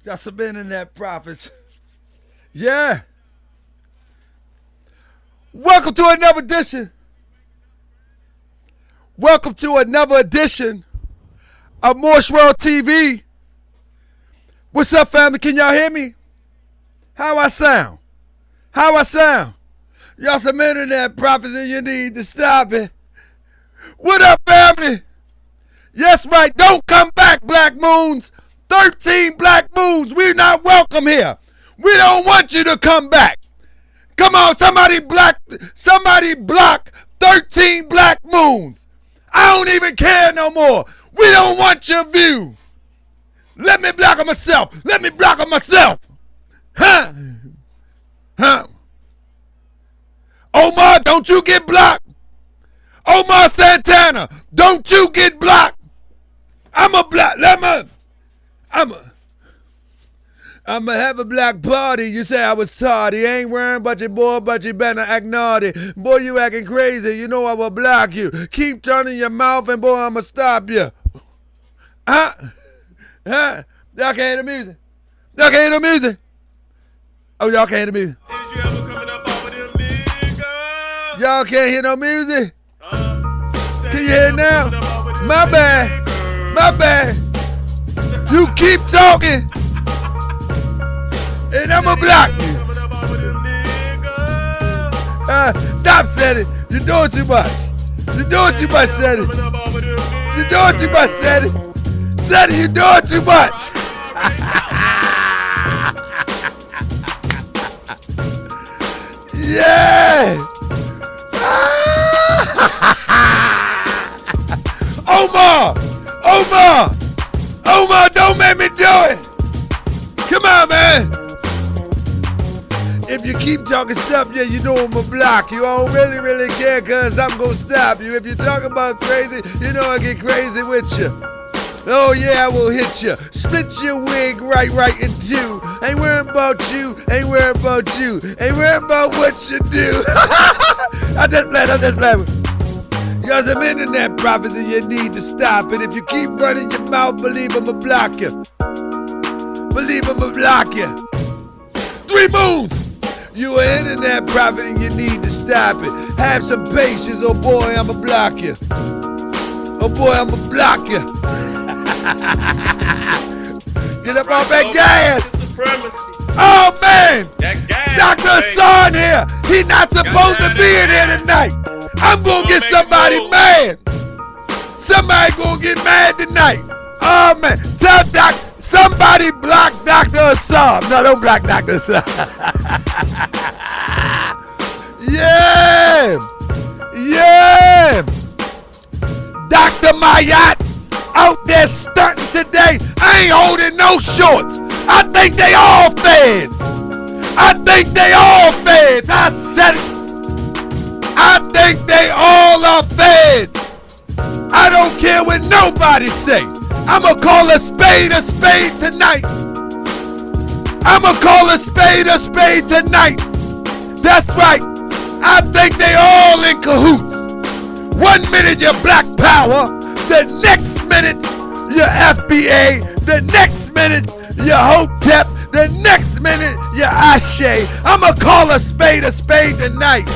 Y'all some internet prophets. Yeah. Welcome to another edition. Welcome to another edition of Morse World TV. What's up, family? Can y'all hear me? How I sound? How I sound? Y'all some internet prophets and you need to stop it. What up, family? Yes, right. Don't come back, Black Moons. 13 Black Moons. We're not welcome here. We don't want you to come back. Come on, somebody block 13 Black Moons. I don't even care no more. We don't want your view. Let me block them myself. Let me block them myself. Huh? Huh? Omar, don't you get blocked. Omar Santana, don't you get blocked. I'm a have a black party. You say I was tardy. Ain't worrying about your boy, but you better act naughty. Boy, you acting crazy. You know I will block you. Keep turning your mouth and boy, I'ma stop you. Huh? Huh? Y'all can't hear the music. Y'all can't hear the music. Oh, y'all can't hear the music. Y'all can't hear no music. Can you hear it now? My bad. My bad. You keep talking. And I'ma block you. Stop, Seti. You're doing too much. You're doing too much, Seti. You're doing too much, Seti. Seti, you're doing too much. Yeah. Omar, don't make me do it. Come on, man. If you keep talking stuff, yeah, you know I'ma block you. I don't really care, cause I'm gonna stop you. If you talk about crazy, you know I get crazy with you. Oh yeah, I will hit you. Split your wig right in two. Ain't worrying about you, ain't worrying about you. Ain't worrying about what you do. I just play. Y'all some internet prophets and you need to stop it. If you keep running your mouth, believe I'ma block you. Believe I'ma block you. 3 moons. You an internet prophet and you need to stop it. Have some patience, oh boy, I'ma block you. Oh boy, I'ma block you. Get up off that gas. Oh man, Dr. Hassan here. He not supposed to be in here tonight. I'm gonna get somebody mad. Somebody gonna get mad tonight. Oh man, tell Doc, somebody block Dr. Hassan. No, don't block Dr. Hassan. Yeah. Dr. Mayat out there stunting today. I ain't holding no shorts. I think they all feds. I said it. I think they all are feds. I don't care what nobody say. I'ma call a spade tonight. I'ma call a spade tonight. That's right. I think they all in cahoots. 1 minute you're Black Power, the next minute you're FBA, the next minute you're Hotep, the next minute you're Ashe. I'ma call a spade tonight.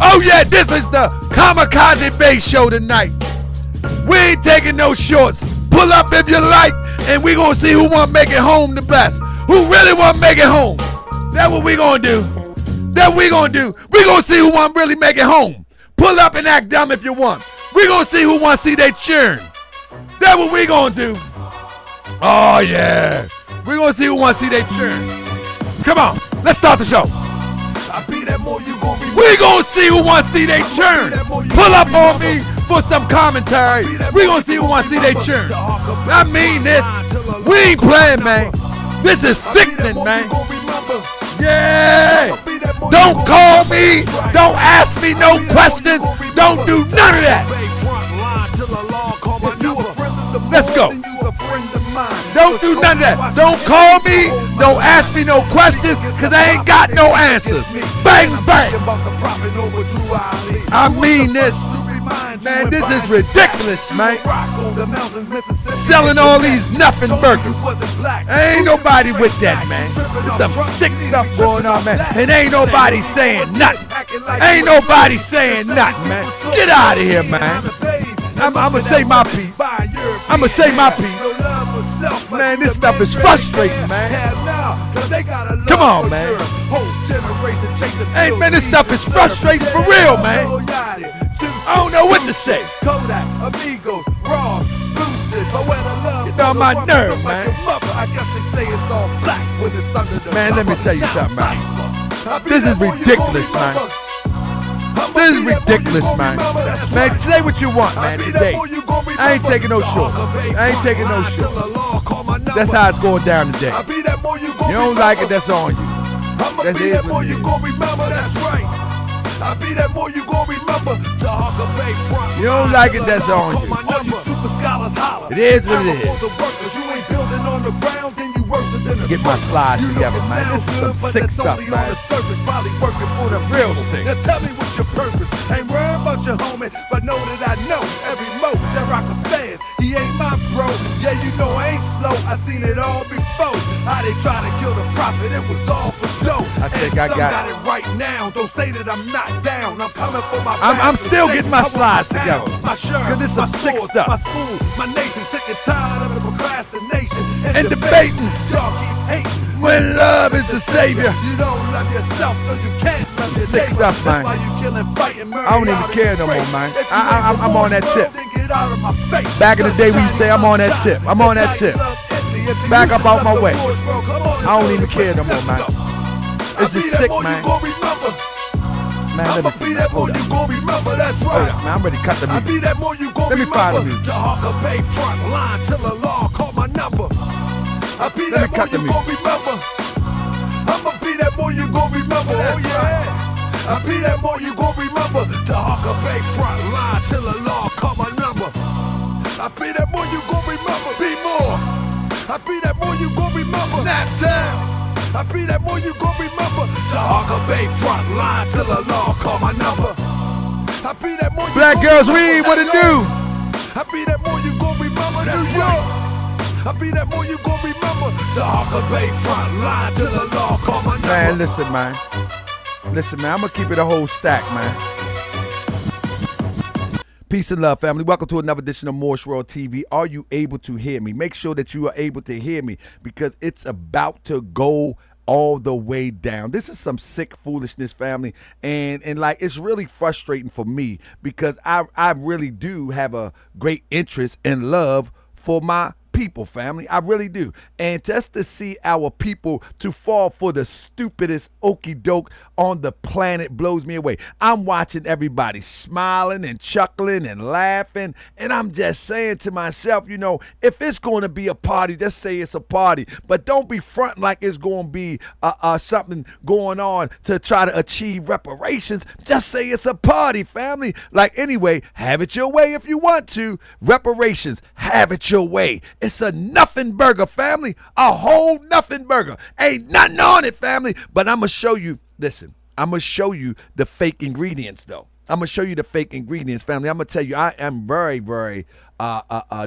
Oh yeah, this is the Kamikaze Bay show tonight. We ain't taking no shorts. Pull up if you like, and we gonna see who wanna make it home the best. Who really wanna make it home? That's what we gonna do. We gonna see who wanna really make it home. Pull up and act dumb if you want. We gonna see who wanna see they churn. That's what we gonna do. Oh yeah. We gonna see who wanna see they churn. Come on, let's start the show. We gonna see who wanna see they churn. Pull up on me for some commentary. We gonna see who wanna see they churn. I mean this. We ain't playing, man. This is sickening, man. Yeah. Don't call me. Don't ask me no questions. Don't do none of that. Let's go. Don't do none of that. Don't call me. Don't ask me no questions, because I ain't got no answers. Bang, bang. I mean this. Man, this is ridiculous, man. Selling all these nothing burgers. Ain't nobody with that, man. There's some sick stuff going on, man. And ain't nobody saying nothing. Ain't nobody saying nothing, man. Get out of here, man. I'ma say my piece. I'ma say my piece. Man, this stuff is frustrating, man. Come on, man. Hey, man, this stuff is frustrating for real, man. I don't know what to say. It's on my nerve, man. Man, let me tell you something, man. This is ridiculous, man. This is ridiculous, man. Man, say what you want, man, today. I ain't taking no short. I ain't taking no short. That's how it's going down today. You don't like it, that's on you. That's it. That's right. I be that more you gon' remember. Taharkabey front. You don't like it, that's on you. All you super scholars holler. It is what it is. You ain't building on the ground, then you worse than the get my slides together, man. This is some sick stuff, man. It's real sick. Now tell me what's your purpose. Ain't worried about your homie, but know that I know every mo that rock a fast. He ain't my bro. Yeah, you know I ain't slow. I seen it all before. How they try to kill the prophet, it was all for dough. I think I got it right now. Don't say that I'm not down. I'm coming for my I'm still getting my slides together. Cause this some sick stuff. My school, my nation, sick and tired of the procrastination and debating. Y'all keep hating when love is the savior. You don't love yourself, so you can't love your sick stuff, man. I don't even care no more, man. I'm on that tip. Back in the day, we say I'm on that tip. I'm on that tip. Back up out my way. I don't even care no more, man. It's just sick, man. Man, let me see that. Hold up. Hold up, man. I'm ready to cut the music. Let me find the music. Taharkabey front line till the law call my number. Let me cut the music. I'ma be that boy you gon' remember. Oh yeah. I be that boy you gon' remember. Taharkabey front line till the law call my number. I be that boy you gon' remember. Be more. I be that boy you gon' remember. Nap town. I be that more you gon' remember. Taharkabey front line till the law call my number. I be that more you Black girls read what it do. I be that more you gon' remember. New York. I be that more you gon' remember. Taharkabey front line till the law call my number. Man, listen, man. Listen, man. I'ma keep it a whole stack, man. Peace and love, family. Welcome to another edition of Morse World TV. Are you able to hear me? Make sure that you are able to hear me because it's about to go all the way down. This is some sick foolishness, family. And like, it's really frustrating for me because I really do have a great interest and love for my people, family. I really do. And just to see our people to fall for the stupidest okie doke on the planet blows me away. I'm watching everybody smiling and chuckling and laughing, and I'm just saying to myself, you know, if it's going to be a party, just say it's a party, but don't be fronting like it's going to be something going on to try to achieve reparations. Just say it's a party, family. Like, anyway, have it your way if you want to. Reparations, have it your way. It's a nothing burger, family. A whole nothing burger. Ain't nothing on it, family. But I'm going to show you, listen, I'm going to show you the fake ingredients, though. I'm going to show you the fake ingredients, family. I'm going to tell you, I am very, very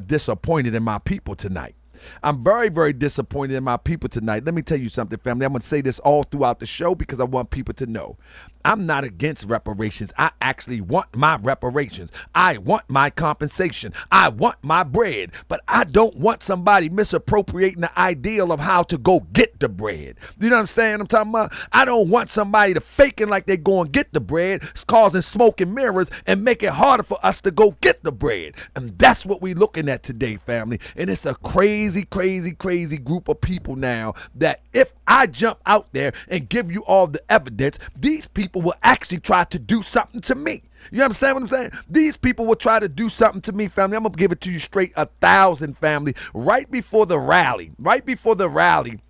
disappointed in my people tonight. I'm very, very disappointed in my people tonight. Let me tell you something, family. I'm going to say this all throughout the show because I want people to know. I'm not against reparations. I actually want my reparations. I want my compensation. I want my bread. But I don't want somebody misappropriating the ideal of how to go get the bread. You know what I'm saying? I'm talking about? I don't want somebody to faking like they go and get the bread, causing smoke and mirrors, and make it harder for us to go get the bread. And that's what we're looking at today, family. And it's a crazy, crazy, crazy group of people now that if I jump out there and give you all the evidence, these people will actually try to do something to me. You understand what I'm saying? These people will try to do something to me, family. I'm going to give it to you straight 1,000, family. Right before the rally, the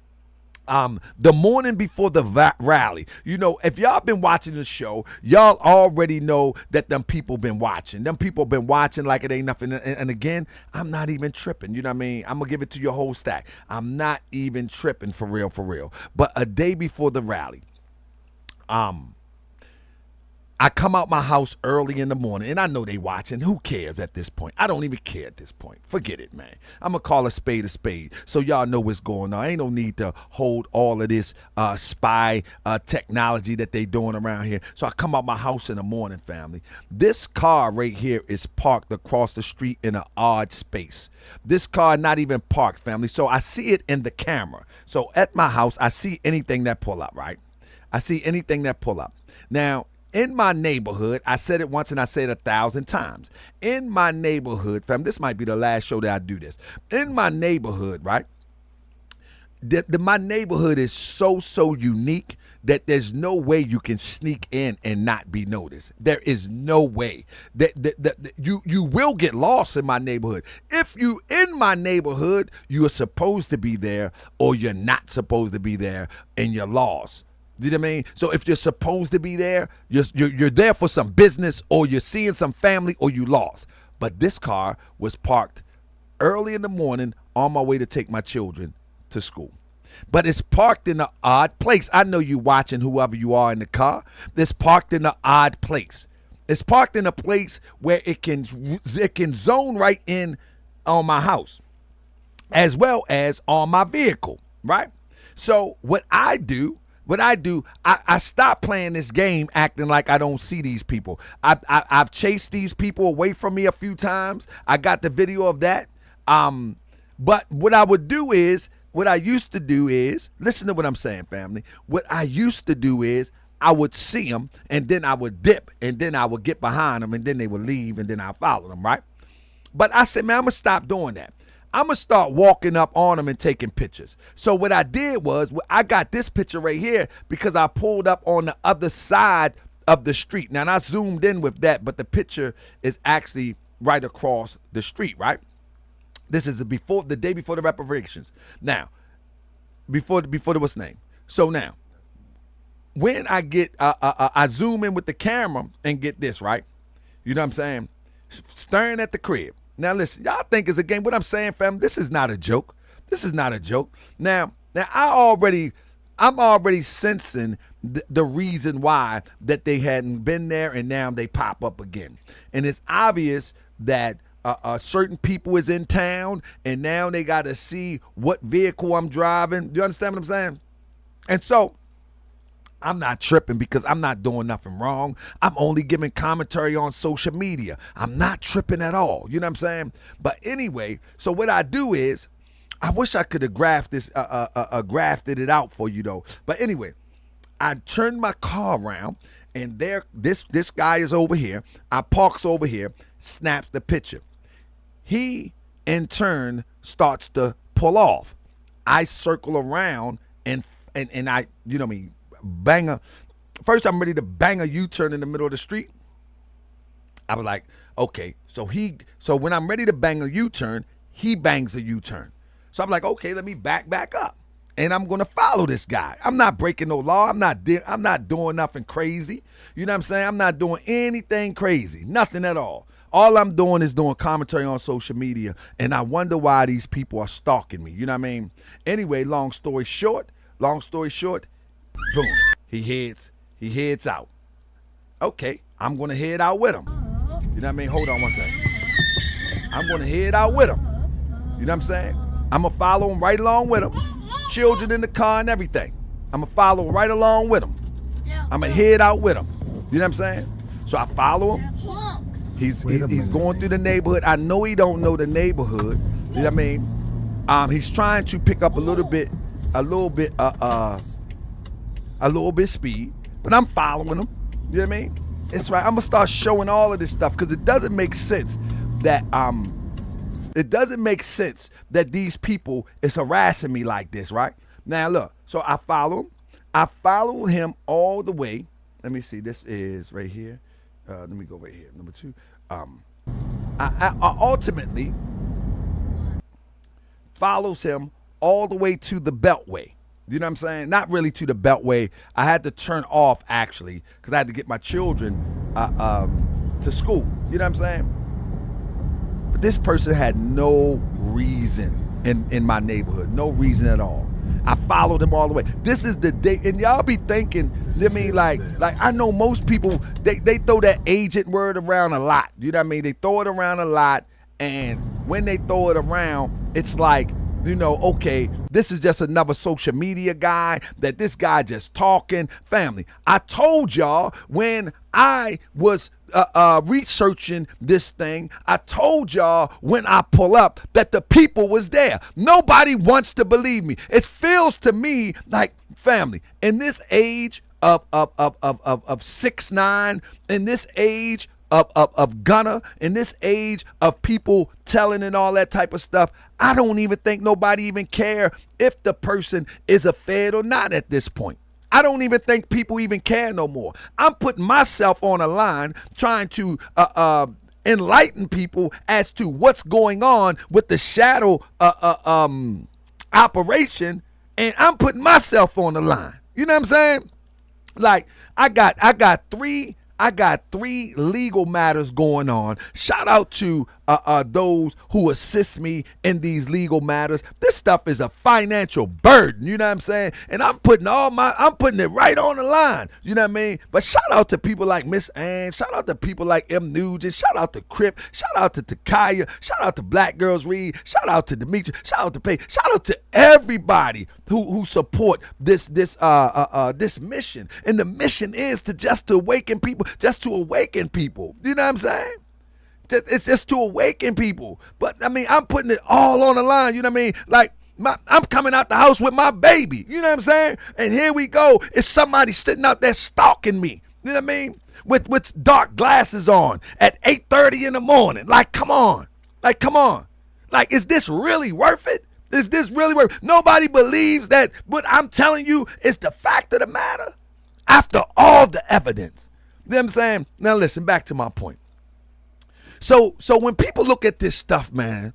morning before the rally, you know, if y'all been watching the show, y'all already know that them people been watching. Them people been watching like it ain't nothing. And again, I'm not even tripping. You know what I mean? I'm going to give it to you a whole stack. I'm not even tripping for real. But a day before the rally, I I come out my house early in the morning, and I know they watching. Who cares at this point? I don't even care at this point. Forget it, man. I'm going to call a spade so y'all know what's going on. Ain't no need to hold all of this spy technology that they doing around here. So I come out my house in the morning, family. This car right here is parked across the street in an odd space. This car not even parked, family. So I see it in the camera. So at my house, I see anything that pull up, right? I see anything that pull up. Now, in my neighborhood, I said it once and I said it 1,000 times. In my neighborhood, fam, this might be the last show that I do this. In my neighborhood, right? My neighborhood is so unique that there's no way you can sneak in and not be noticed. There is no way that you will get lost in my neighborhood. If you in my neighborhood, you are supposed to be there, or you're not supposed to be there, and you're lost. You know what I mean? So if you're supposed to be there, you're there for some business, or you're seeing some family, or you lost. But this car was parked early in the morning on my way to take my children to school. But it's parked in an odd place. I know you watching, whoever you are in the car. It's parked in an odd place. It's parked in a place where it can zone right in on my house, as well as on my vehicle, right? So what I do, I stop playing this game acting like I don't see these people. I've chased these people away from me a few times. I got the video of that. But what I used to do is, listen to what I'm saying, family. What I used to do is I would see them, and then I would dip, and then I would get behind them, and then they would leave, and then I follow them, right? But I said, man, I'm going to stop doing that. I'm going to start walking up on them and taking pictures. So what I did was, I got this picture right here because I pulled up on the other side of the street. Now, I zoomed in with that, but the picture is actually right across the street, right? This is the day before the reparations. Now, before the what's name. So now, when I get, I zoom in with the camera and get this, right? You know what I'm saying? Staring at the crib. Now listen, y'all think it's a game. What I'm saying, fam, this is not a joke. This is not a joke. Now I'm already sensing the reason why that they hadn't been there, and now they pop up again. And it's obvious that certain people is in town, and now they got to see what vehicle I'm driving. Do you understand what I'm saying? And so I'm not tripping because I'm not doing nothing wrong. I'm only giving commentary on social media. I'm not tripping at all. You know what I'm saying? But anyway, so what I do is, I wish I could have grafted it out for you though. But anyway, I turn my car around, and this guy is over here. I parks over here, snaps the picture. He in turn starts to pull off. I circle around and I, you know what I mean, first I'm ready to bang a U-turn in the middle of the street. I was like, okay, so when I'm ready to bang a U-turn, he bangs a U-turn. So I'm like, okay, let me back up, and I'm gonna follow this guy. I'm not breaking no law. I'm not doing nothing crazy. You know what I'm saying? I'm not doing anything crazy, nothing at all. All I'm doing is doing commentary on social media, and I wonder why these people are stalking me. You know what I mean? Anyway, long story short, boom, he heads out. Okay, I'm gonna head out with him. You know what I mean? Hold on one second. I'm gonna head out with him. You know what I'm saying? I'm gonna follow him right along with him. Children in the car and everything. I'm gonna follow right along with him. I'm gonna head out with him. You know what I'm saying? So I follow him. He's going through the neighborhood. I know he don't know the neighborhood. You know what I mean? He's trying to pick up a little bit speed, but I'm following him. You know what I mean? It's right. I'm gonna start showing all of this stuff because it doesn't make sense that these people is harassing me like this, right? Now look, so I follow him. I follow him all the way. Let me see. This is right here. Let me go right here. Number 2. I ultimately follows him all the way to the Beltway. You know what I'm saying? Not really to the Beltway. I had to turn off actually because I had to get my children to school. You know what I'm saying? But this person had no reason in my neighborhood. No reason at all. I followed him all the way. This is the day, and y'all be thinking, I mean, like I know most people, they throw that agent word around a lot. You know what I mean? They throw it around a lot, and when they throw it around, it's like, you know, okay, this is just another social media guy, that this guy just talking. Family, I told y'all when I was researching this thing, I told y'all when I pull up that the people was there. Nobody wants to believe me. It feels to me like, family, in this age of 6ix9ine, in this age of Gunna, in this age of people telling and all that type of stuff, I don't even think nobody even care if the person is a Fed or not at this point. I don't even think people even care no more. I'm putting myself on a line trying to enlighten people as to what's going on with the shadow operation, and I'm putting myself on the line. You know what I'm saying? Like, I got three legal matters going on. Shout out to those who assist me in these legal matters. This stuff is a financial burden, you know what I'm saying? And I'm putting it right on the line, you know what I mean? But shout out to people like Miss Ann, shout out to people like M. Nugent, shout out to Crip, shout out to Takaya, shout out to Black Girls Read, shout out to Demetri, shout out to Pay, shout out to everybody who support this mission. And the mission is to awaken people, you know what I'm saying? It's just to awaken people. But I mean, I'm putting it all on the line, you know what I mean? Like, I'm coming out the house with my baby, you know what I'm saying? And here we go, it's somebody sitting out there stalking me, you know what I mean? With dark glasses on at 8:30 in the morning. Like, come on. Like, is this really worth it? Is this really worth it? Nobody believes that what I'm telling you is the fact of the matter after all the evidence. You know what I'm saying? Now listen, back to my point. So when people look at this stuff, man,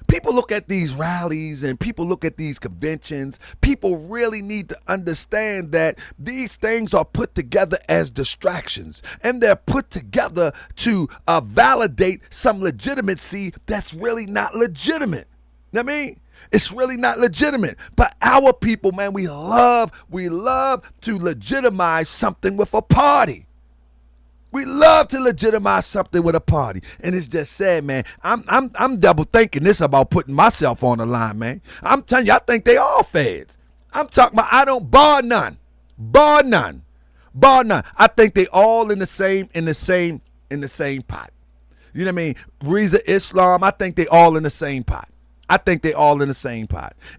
people look at these rallies and people look at these conventions, people really need to understand that these things are put together as distractions, and they're put together to validate some legitimacy that's really not legitimate. You know what I mean? It's really not legitimate. But our people, man, we love to legitimize something with a party. We love to legitimize something with a party. And it's just sad, man. I'm double thinking this about putting myself on the line, man. I'm telling you, I think they all feds. I'm talking about, I don't bar none. I think they all in the same pot. You know what I mean? Reza Islam, I think they all in the same pot.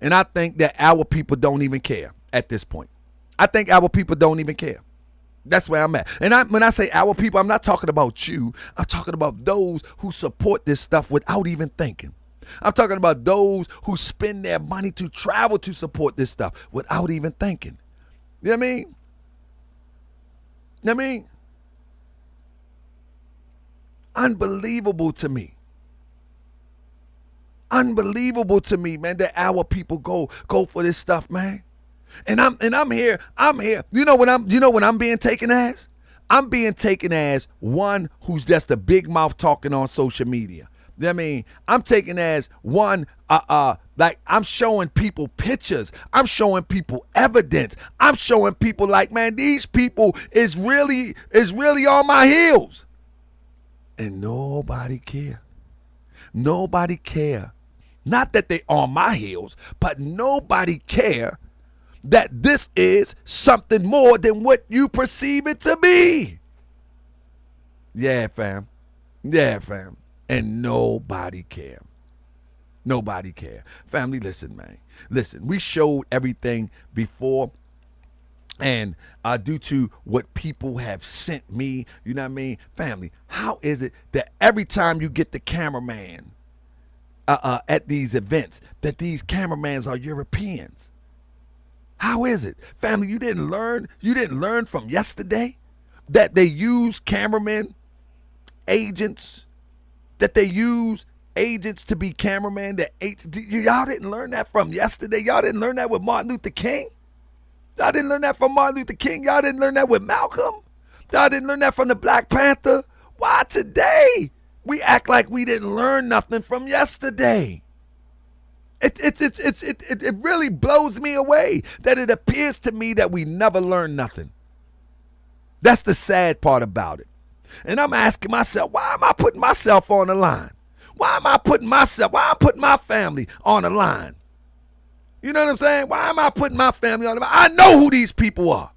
And I think that our people don't even care at this point. I think our people don't even care. That's where I'm at. And when I say our people, I'm not talking about you. I'm talking about those who support this stuff without even thinking. I'm talking about those who spend their money to travel to support this stuff without even thinking. You know what I mean? Unbelievable to me. Unbelievable to me, man, that our people go for this stuff, man. And I'm here. You know what I'm being taken as? I'm being taken as one who's just a big mouth talking on social media. You know what I mean? I'm taken as one, like I'm showing people pictures. I'm showing people evidence. I'm showing people like, man, these people is really on my heels. And nobody care. Nobody care. Not that they on my heels, but nobody care that this is something more than what you perceive it to be. Yeah, fam. And nobody care. Family, listen, man. Listen, we showed everything before. And due to what people have sent me, you know what I mean? Family, how is it that every time you get the cameraman at these events, that these cameramans are Europeans? How is it? Family, you didn't learn from yesterday that they use cameramen, agents, that they use agents to be cameramen, y'all didn't learn that from yesterday. Y'all didn't learn that with Martin Luther King. Y'all didn't learn that from Martin Luther King. Y'all didn't learn that with Malcolm. Y'all didn't learn that from the Black Panther. Why today we act like we didn't learn nothing from yesterday? It really blows me away that it appears to me that we never learn nothing. That's the sad part about it. And I'm asking myself, why am I putting myself on the line? Why am I putting my family on the line? You know what I'm saying? Why am I putting my family on the line? I know who these people are.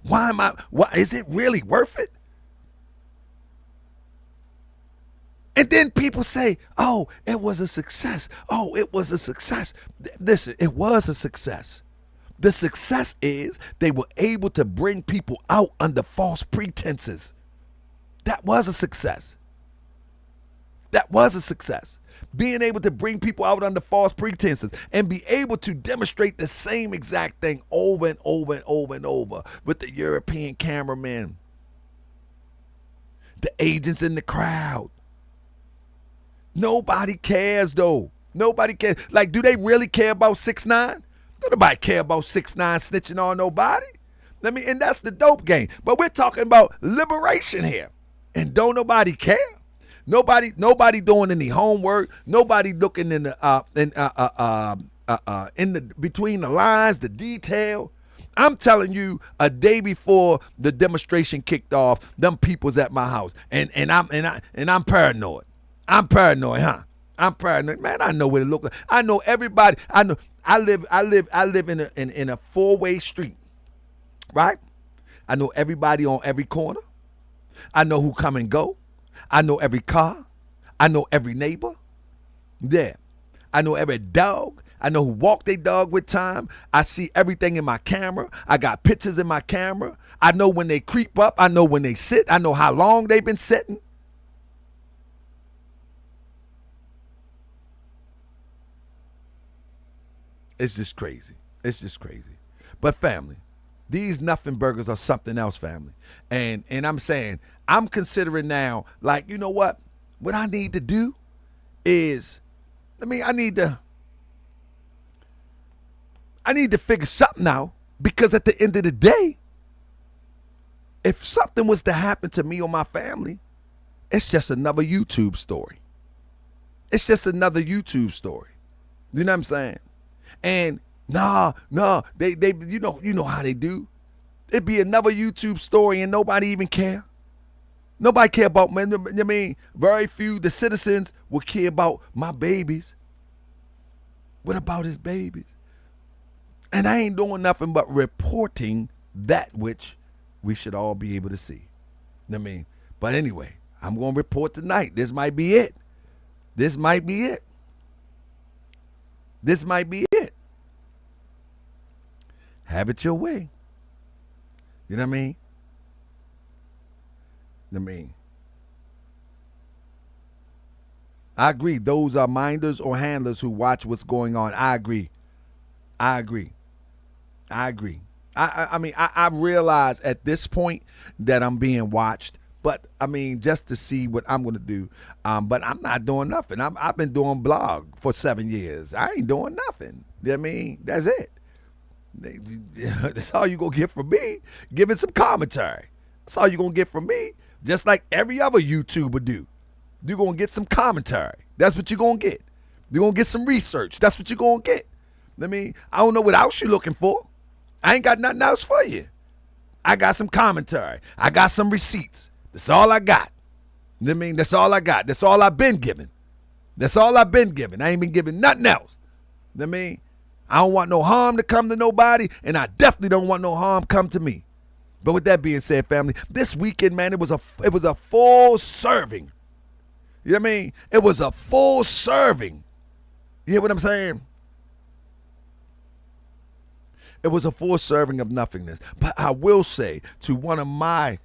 Why is it really worth it? And then people say, oh, it was a success. Oh, it was a success. Listen, it was a success. The success is they were able to bring people out under false pretenses. That was a success. That was a success. Being able to bring people out under false pretenses and be able to demonstrate the same exact thing over and over and over and over with the European cameramen, the agents in the crowd. Nobody cares though. Nobody cares. Like, do they really care about 6ix9ine? Don't nobody care about 6ix9ine snitching on nobody. And that's the dope game. But we're talking about liberation here. And don't nobody care. Nobody doing any homework. Nobody looking in the between the lines, the detail. I'm telling you, a day before the demonstration kicked off, them people's at my house, and I'm paranoid. I'm paranoid, huh? I'm paranoid, man. I know what it look like. I know everybody. I know. I live in a 4-way street, right? I know everybody on every corner. I know who come and go. I know every car. I know every neighbor. Yeah. I know every dog. I know who walk their dog with time. I see everything in my camera. I got pictures in my camera. I know when they creep up. I know when they sit. I know how long they've been sitting. It's just crazy. It's just crazy. But family, these nothing burgers are something else, family. And I'm saying, I'm considering now, like, you know what? What I need to do is, I need to figure something out, because at the end of the day, if something was to happen to me or my family, it's just another YouTube story. It's just another YouTube story. You know what I'm saying? And they you know how they do. It'd be another YouTube story and nobody even care. Nobody care about, very few, the citizens will care about my babies. What about his babies? And I ain't doing nothing but reporting that which we should all be able to see. But anyway, I'm going to report tonight. This might be it. This might be it. This might be it. Have it your way. You know what I mean? I agree. Those are minders or handlers who watch what's going on. I agree. I realize at this point that I'm being watched, but just to see what I'm going to do. But I'm not doing nothing. I've been doing blog for 7 years. I ain't doing nothing. You know what I mean? That's it. That's all you going to get from me. Giving some commentary. That's all you going to get from me. Just like every other YouTuber do. You're going to get some commentary. That's what you're going to get. You're going to get some research. That's what you're going to get. I don't know what else you're looking for. I ain't got nothing else for you. I got some commentary. I got some receipts. That's all I got. That's all I got. That's all I've been given. That's all I've been given. I ain't been given nothing else. I don't want no harm to come to nobody, and I definitely don't want no harm come to me. But with that being said, family, this weekend, man, it was a full serving. You know what I mean? It was a full serving. You hear what I'm saying? It was a full serving of nothingness. But I will say to one of my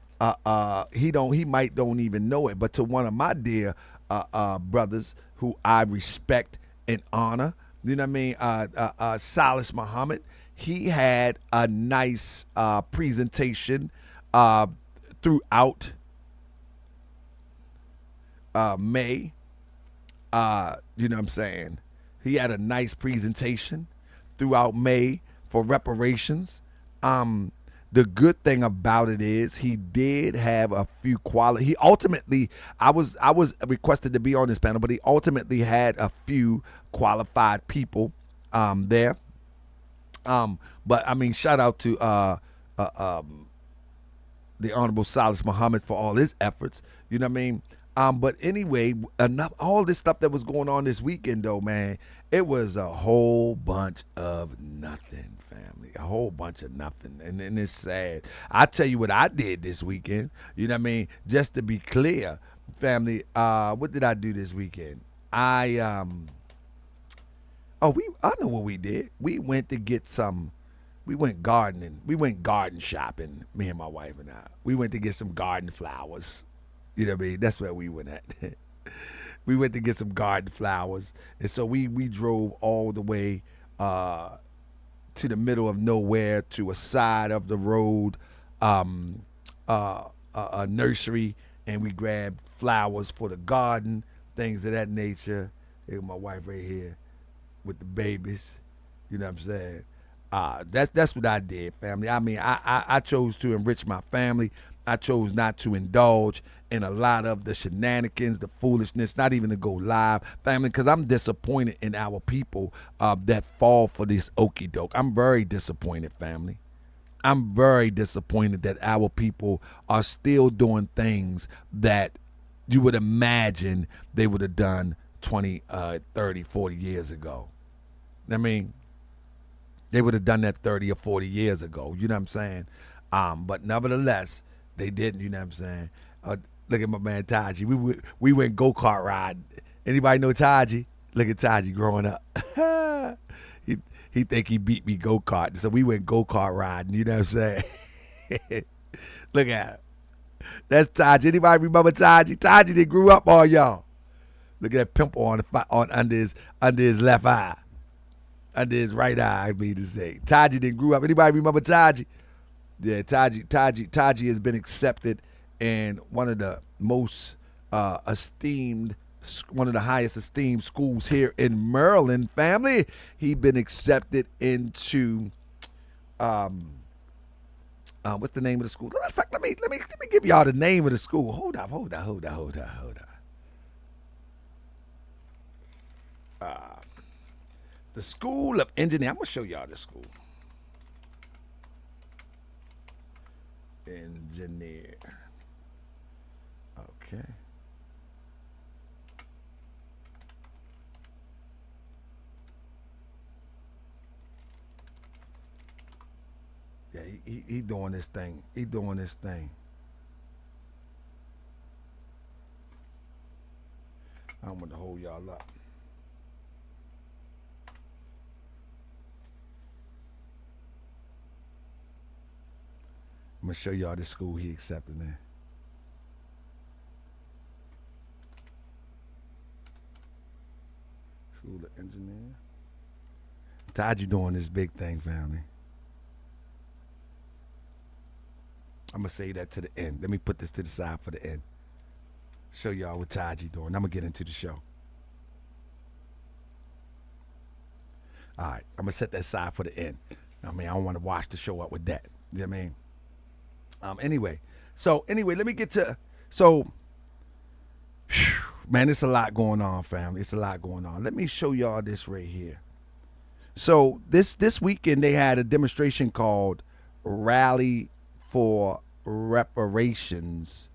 he might don't even know it, but to one of my dear brothers who I respect and honor, you know what I mean? Salis Muhammad, he had a nice presentation throughout May. You know what I'm saying? He had a nice presentation throughout May for reparations. the good thing about it is he did have a few quality. He ultimately, I was requested to be on this panel, but he ultimately had a few qualified people there. But I mean, shout out to the Honorable Salis Muhammad for all his efforts. You know what I mean? But anyway, enough all this stuff that was going on this weekend, though, man, it was a whole bunch of nothing, family. A whole bunch of nothing. And it's sad. I tell you what I did this weekend. You know what I mean? Just to be clear, family, what did I do this weekend? I know what we did. We went to get some. We went gardening. We went garden shopping, me and my wife and I. We went to get some garden flowers. You know what I mean? That's where we went at. We went to get some garden flowers. And so we drove all the way to the middle of nowhere, to a side of the road, a nursery, and we grabbed flowers for the garden, things of that nature. Here's my wife right here with the babies. You know what I'm saying? That's what I did, family. I mean, I chose to enrich my family. I chose not to indulge in a lot of the shenanigans, the foolishness, not even to go live, family, because I'm disappointed in our people that fall for this okie doke. I'm very disappointed, family. I'm very disappointed that our people are still doing things that you would imagine they would have done 20, 30, 40 years ago. I mean, they would have done that 30 or 40 years ago. You know what I'm saying? But nevertheless, they didn't. You know what I'm saying? Look at my man Taji. We went go-kart riding. Anybody know Taji? Look at Taji growing up. he think he beat me go-kart. So we went go-kart riding. You know what I'm saying? Look at him. That's Taji. Anybody remember Taji? Taji that grew up on y'all. Look at that pimple on under his left eye. Under his right eye, I mean to say. Taji didn't grew up. Anybody remember Taji? Yeah, Taji has been accepted in one of the most esteemed, one of the highest esteemed schools here in Maryland, family. He's been accepted into what's the name of the school? In fact, let me give y'all the name of the school. Hold up. The School of Engineering. I'm gonna show y'all the school. Engineer. Okay. Yeah, he doing this thing. He doing this thing. I don't want to hold y'all up. I'm going to show y'all the school he accepted in. School of Engineering. Taji doing this big thing, family. I'm going to say that to the end. Let me put this to the side for the end. Show y'all what Taji doing. I'm going to get into the show. All right. I'm going to set that aside for the end. I mean, I don't want to wash the show up with that. You know what I mean? Anyway, let me get to, man, it's a lot going on, family. It's a lot going on. Let me show y'all this right here. So this weekend they had a demonstration called Rally for Reparations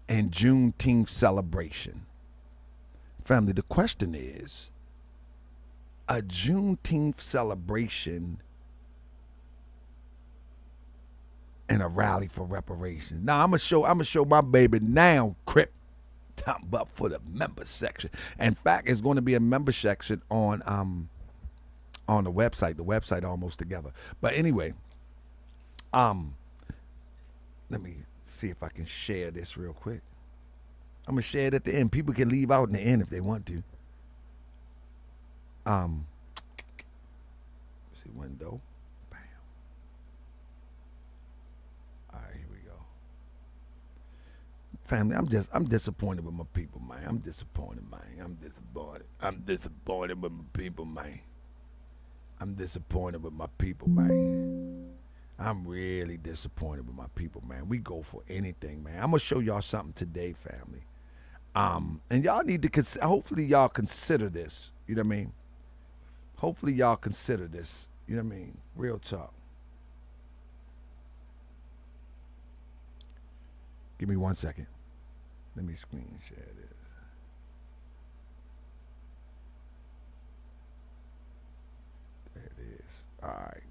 and Juneteenth celebration. Family, the question is, a Juneteenth celebration and a rally for reparations. Now I'm gonna show my baby now, Crip. Talking about for the member section. In fact, it's going to be a member section on the website. The website almost together. But anyway, let me see if I can share this real quick. I'm gonna share it at the end. People can leave out in the end if they want to. See window. Family, I'm disappointed with my people, man. I'm disappointed with my people, man. I'm really disappointed with my people, man. We go for anything, man. I'm gonna show y'all something today, family. And y'all need to hopefully y'all consider this. You know what I mean? Hopefully y'all consider this. You know what I mean? Real talk. Give me 1 second. Let me screen share this. There it is. All right.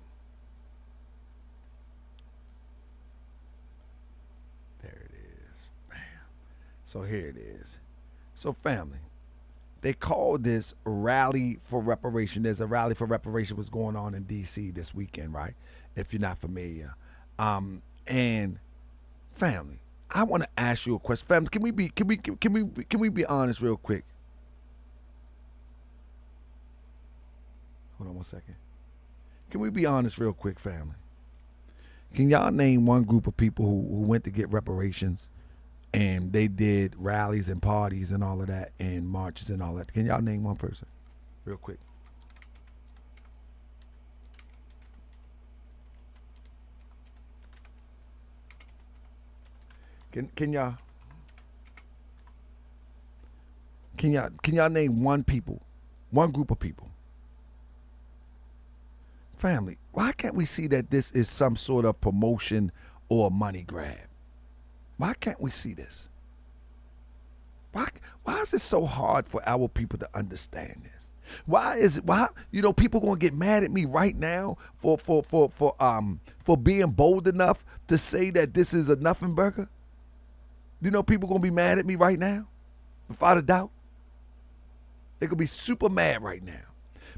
There it is. Bam. So here it is. So family, they call this Rally for Reparation. There's a Rally for Reparation was going on in D.C. this weekend, right? If you're not familiar. And family, I want to ask you a question. Family, can we be honest real quick? Hold on 1 second. Can we be honest real quick, family? Can y'all name one group of people who went to get reparations and they did rallies and parties and all of that and marches and all that? Can y'all name one person real quick? Can y'all name one group of people? Family, why can't we see that this is some sort of promotion or money grab? Why can't we see this? Why is it so hard for our people to understand this? Why people gonna get mad at me right now for being bold enough to say that this is a nothing burger? People gonna be mad at me right now, without a doubt. They gonna be super mad right now.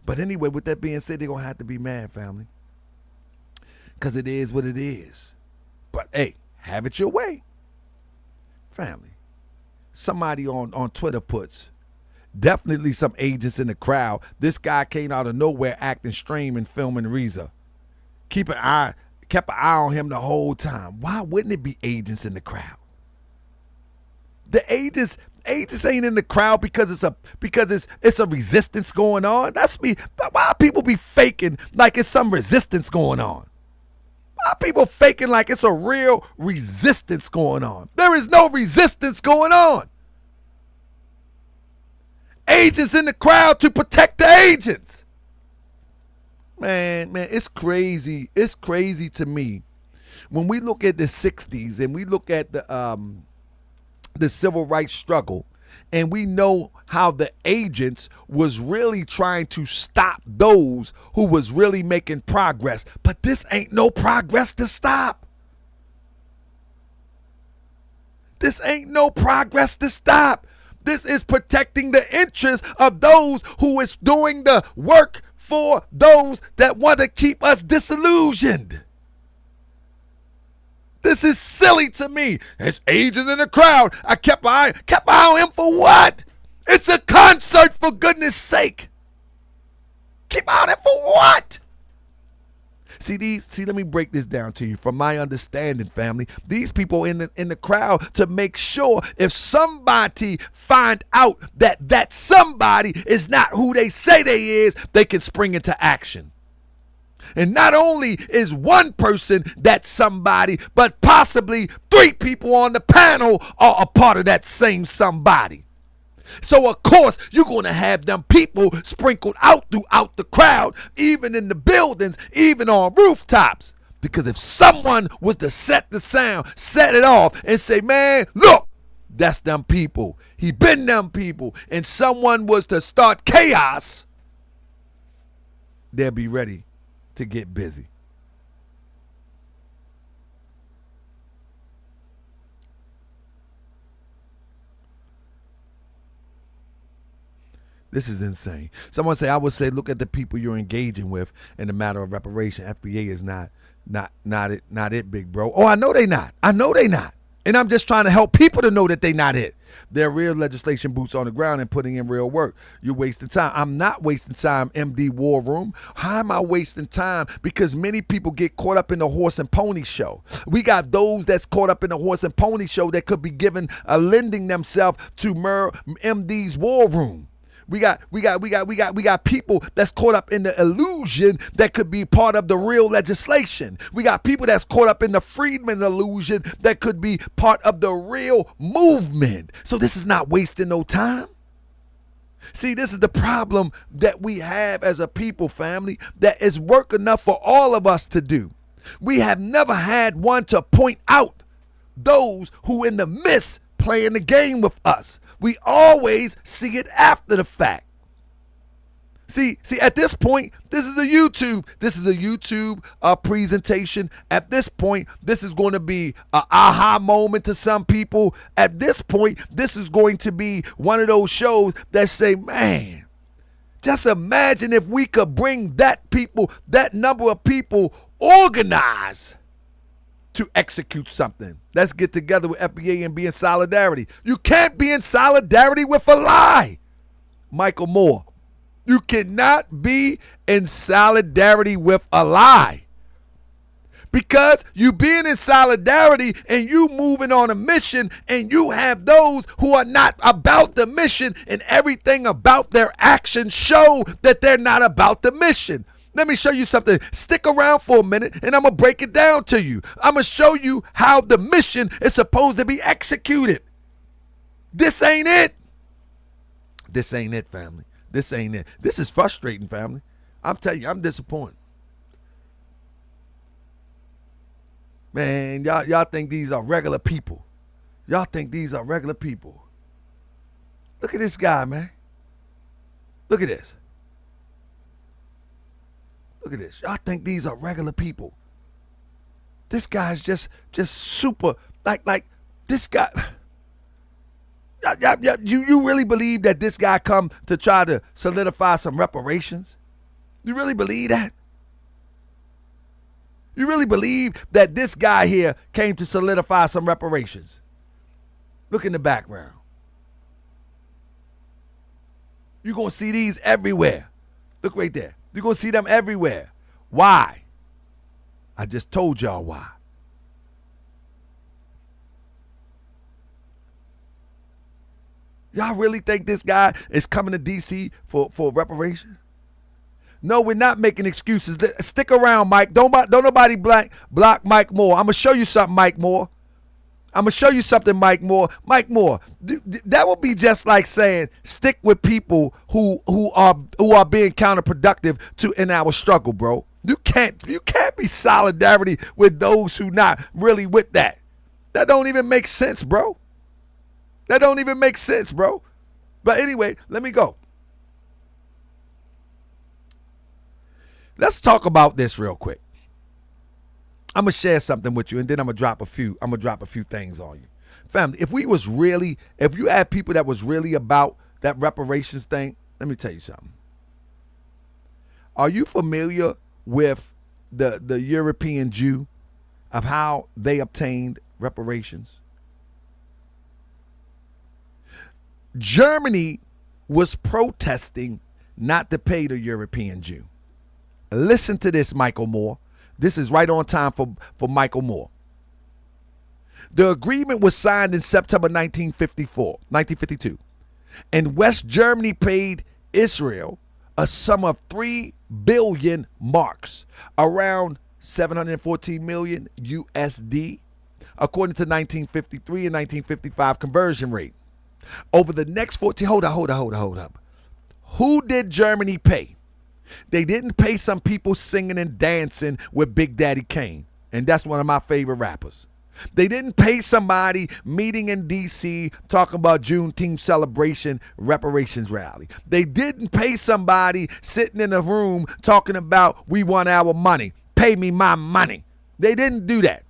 But anyway, with that being said, they're gonna have to be mad, family, because it is what it is. But hey, have it your way, family. Somebody on Twitter puts, definitely some agents in the crowd. This guy came out of nowhere acting strange and filming Reza. Kept an eye on him the whole time. Why wouldn't it be agents in the crowd? The agents ain't in the crowd because it's a resistance going on. That's me. Why people be faking like it's some resistance going on? Why people faking like it's a real resistance going on? There is no resistance going on. Agents in the crowd to protect the agents. Man, it's crazy. It's crazy to me when we look at the 60s and we look at the civil rights struggle, and we know how the agents was really trying to stop those who was really making progress. But this ain't no progress to stop. This ain't no progress to stop. This is protecting the interests of those who is doing the work for those that want to keep us disillusioned. This is silly to me. There's agents in the crowd. I kept my eye on him for what? It's a concert, for goodness sake. Keep eye on him for what? See, let me break this down to you from my understanding, family. These people in the crowd to make sure if somebody find out that somebody is not who they say they is, they can spring into action. And not only is one person that somebody, but possibly 3 people on the panel are a part of that same somebody. So, of course, you're going to have them people sprinkled out throughout the crowd, even in the buildings, even on rooftops. Because if someone was to set the sound, set it off, and say, man, look, that's them people. He been them people. And someone was to start chaos, they'll be ready to get busy. This is insane. Someone say, I would say, look at the people you're engaging with in the matter of reparation. FBA is not it, big bro. Oh, I know they not. And I'm just trying to help people to know that they not it. They're real legislation boots on the ground and putting in real work. You're wasting time. I'm not wasting time, MD War Room. How am I wasting time? Because many people get caught up in the horse and pony show. We got those that's caught up in the horse and pony show that could be lending themselves to MD's War Room. We got people that's caught up in the illusion that could be part of the real legislation. We got people that's caught up in the freedman's illusion that could be part of the real movement. So this is not wasting no time. See, this is the problem that we have as a people, family, that is work enough for all of us to do. We have never had one to point out those who in the midst playing the game with us. We always see it after the fact. See, at this point, this is a YouTube presentation. At this point, this is going to be an aha moment to some people. At this point, this is going to be one of those shows that say, man, just imagine if we could bring that number of people organized to execute something. Let's get together with FBA and be in solidarity. You can't be in solidarity with a lie. Michael Moore. You cannot be in solidarity with a lie. Because you being in solidarity and you moving on a mission, and you have those who are not about the mission, and everything about their actions show that they're not about the mission. Let me show you something. Stick around for a minute and I'm going to break it down to you. I'm going to show you how the mission is supposed to be executed. This ain't it. This ain't it, family. This ain't it. This is frustrating, family. I'm telling you, I'm disappointed. Man, y'all think these are regular people. Y'all think these are regular people. Look at this guy, man. Look at this. Look at this. Y'all think these are regular people. This guy's just super, like this guy. You really believe that this guy come to try to solidify some reparations? You really believe that? You really believe that this guy here came to solidify some reparations? Look in the background. You're going to see these everywhere. Look right there. You're going to see them everywhere. Why? I just told y'all why. Y'all really think this guy is coming to D.C. for reparations? No, we're not making excuses. Stick around, Mike. Don't nobody block Mike Moore. I'm going to show you something, Mike Moore. I'm going to show you something, Mike Moore. Mike Moore, that would be just like saying stick with people who are being counterproductive in our struggle, bro. You can't be solidarity with those who not really with that. That don't even make sense, bro. That don't even make sense, bro. But anyway, let me go. Let's talk about this real quick. I'm gonna share something with you, and then I'm gonna drop a few things on you. Family, if you had people that was really about that reparations thing, let me tell you something. Are you familiar with the European Jew, of how they obtained reparations? Germany was protesting not to pay the European Jew. Listen to this, Michael Moore. This is right on time for Michael Moore. The agreement was signed in September 1952, and West Germany paid Israel a sum of 3 billion marks, around 714 million USD, according to 1953 and 1955 conversion rate. Over the next 14, hold up. Who did Germany pay? They didn't pay some people singing and dancing with Big Daddy Kane, and that's one of my favorite rappers. They didn't pay somebody meeting in D.C. talking about Juneteenth celebration, Reparations Rally. They didn't pay somebody sitting in a room talking about we want our money, pay me my money. They didn't do that.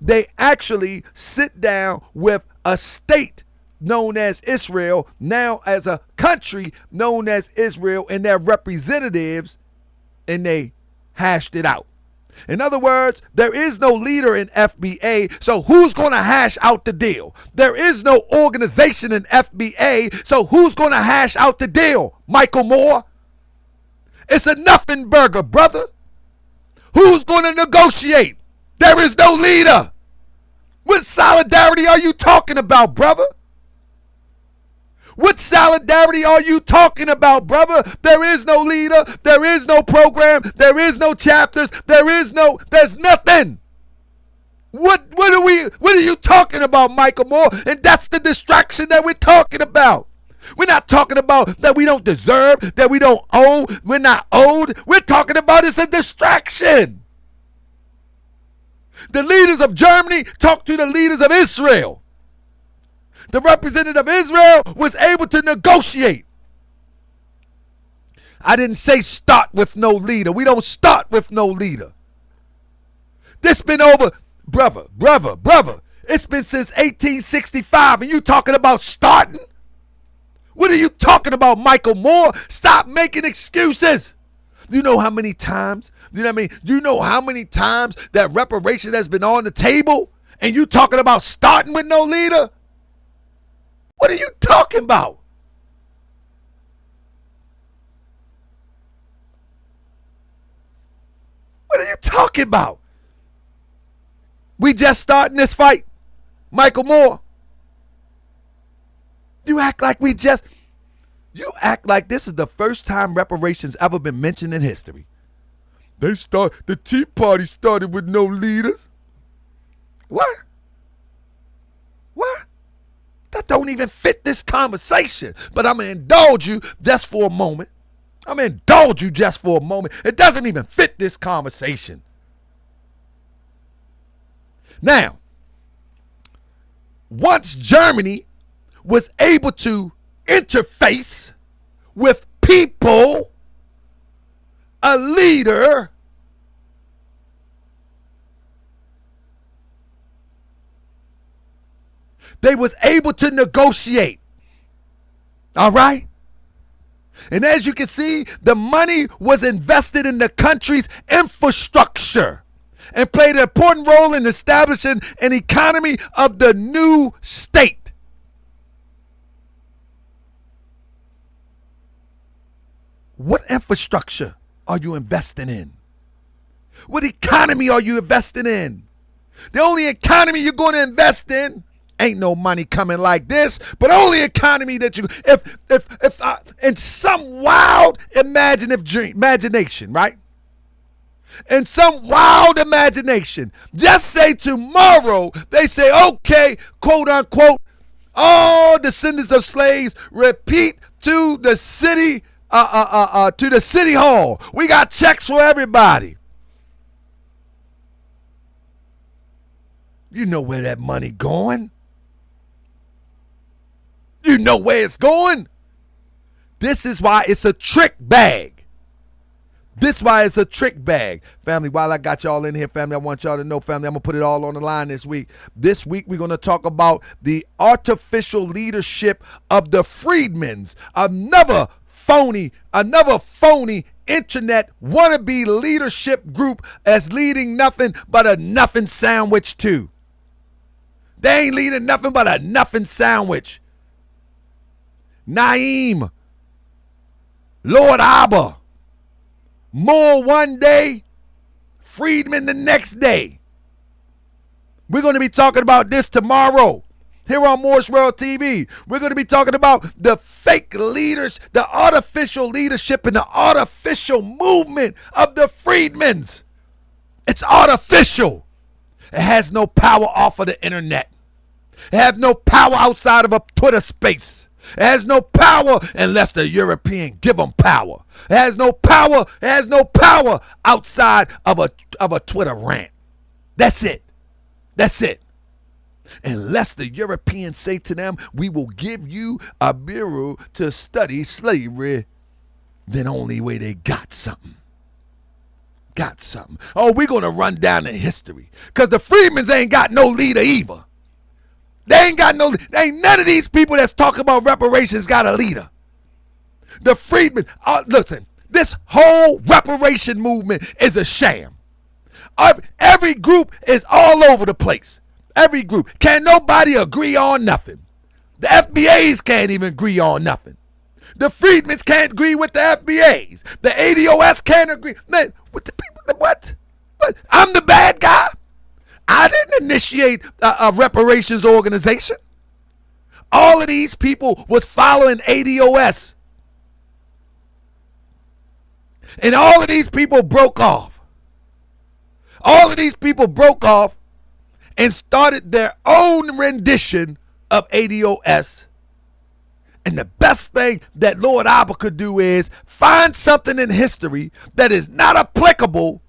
They actually sit down with a state known as Israel, now as a country known as Israel, and their representatives, and they hashed it out. In other words, there is no leader in FBA, so who's going to hash out the deal? There is no organization in FBA, so who's going to hash out the deal? Michael Moore? It's a nothing burger, brother. Who's going to negotiate? There is no leader. What solidarity are you talking about, brother? What solidarity are you talking about, brother? There is no leader. There is no program. There is no chapters. There's nothing. What are you talking about, Michael Moore? And that's the distraction that we're talking about. We're not talking about that we don't deserve, that we don't owe, we're not owed. We're talking about it's a distraction. The leaders of Germany talked to the leaders of Israel. The representative of Israel was able to negotiate. I didn't say start with no leader. We don't start with no leader. This been over, brother. It's been since 1865, and you talking about starting? What are you talking about, Michael Moore? Stop making excuses. You know how many times, you know what I mean? You know how many times that reparation has been on the table, and you talking about starting with no leader? What are you talking about? What are you talking about? We just starting this fight, Michael Moore. You act like this is the first time reparations ever been mentioned in history. The Tea Party started with no leaders. What? That don't even fit this conversation. But I'm going to indulge you just for a moment. It doesn't even fit this conversation. Now, once Germany was able to interface with people, a leader, they was able to negotiate. All right? And as you can see, the money was invested in the country's infrastructure and played an important role in establishing an economy of the new state. What infrastructure are you investing in? What economy are you investing in? The only economy you're going to invest in ain't no money coming like this, but only economy that you, in some wild imagination, right? In some wild imagination, just say tomorrow, they say, okay, quote unquote, all descendants of slaves repeat to the city, to the city hall. We got checks for everybody. You know where that money going. You know where it's going. This is why it's a trick bag. Family, while I got y'all in here, family, I want y'all to know, family, I'm going to put it all on the line this week. This week, we're going to talk about the artificial leadership of the freedmens. Another phony internet wannabe leadership group as leading nothing but a nothing sandwich too. They ain't leading nothing but a nothing sandwich. Naeem, Lord Abba, Moore one day, Friedman the next day. We're going to be talking about this tomorrow here on Moore's World TV. We're going to be talking about the fake leaders, the artificial leadership and the artificial movement of the Friedmans. It's artificial. It has no power off of the internet. It has no power outside of a Twitter space. It has no power unless the European give them power. It has no power outside of a Twitter rant. That's it. Unless the Europeans say to them, we will give you a bureau to study slavery, then only way they got something. Oh, we're going to run down the history. Because the Freedmans ain't got no leader either. Ain't none of these people that's talking about reparations got a leader. The Freedmen, listen, this whole reparation movement is a sham. Every group is all over the place. Every group. Can nobody agree on nothing. The FBAs can't even agree on nothing. The Freedmans can't agree with the FBAs. The ADOS can't agree. Man, with the people, what? I'm the bad guy? I didn't initiate a reparations organization. All of these people was following ADOS. And all of these people broke off. All of these people broke off and started their own rendition of ADOS. And the best thing that Lord Abba could do is find something in history that is not applicable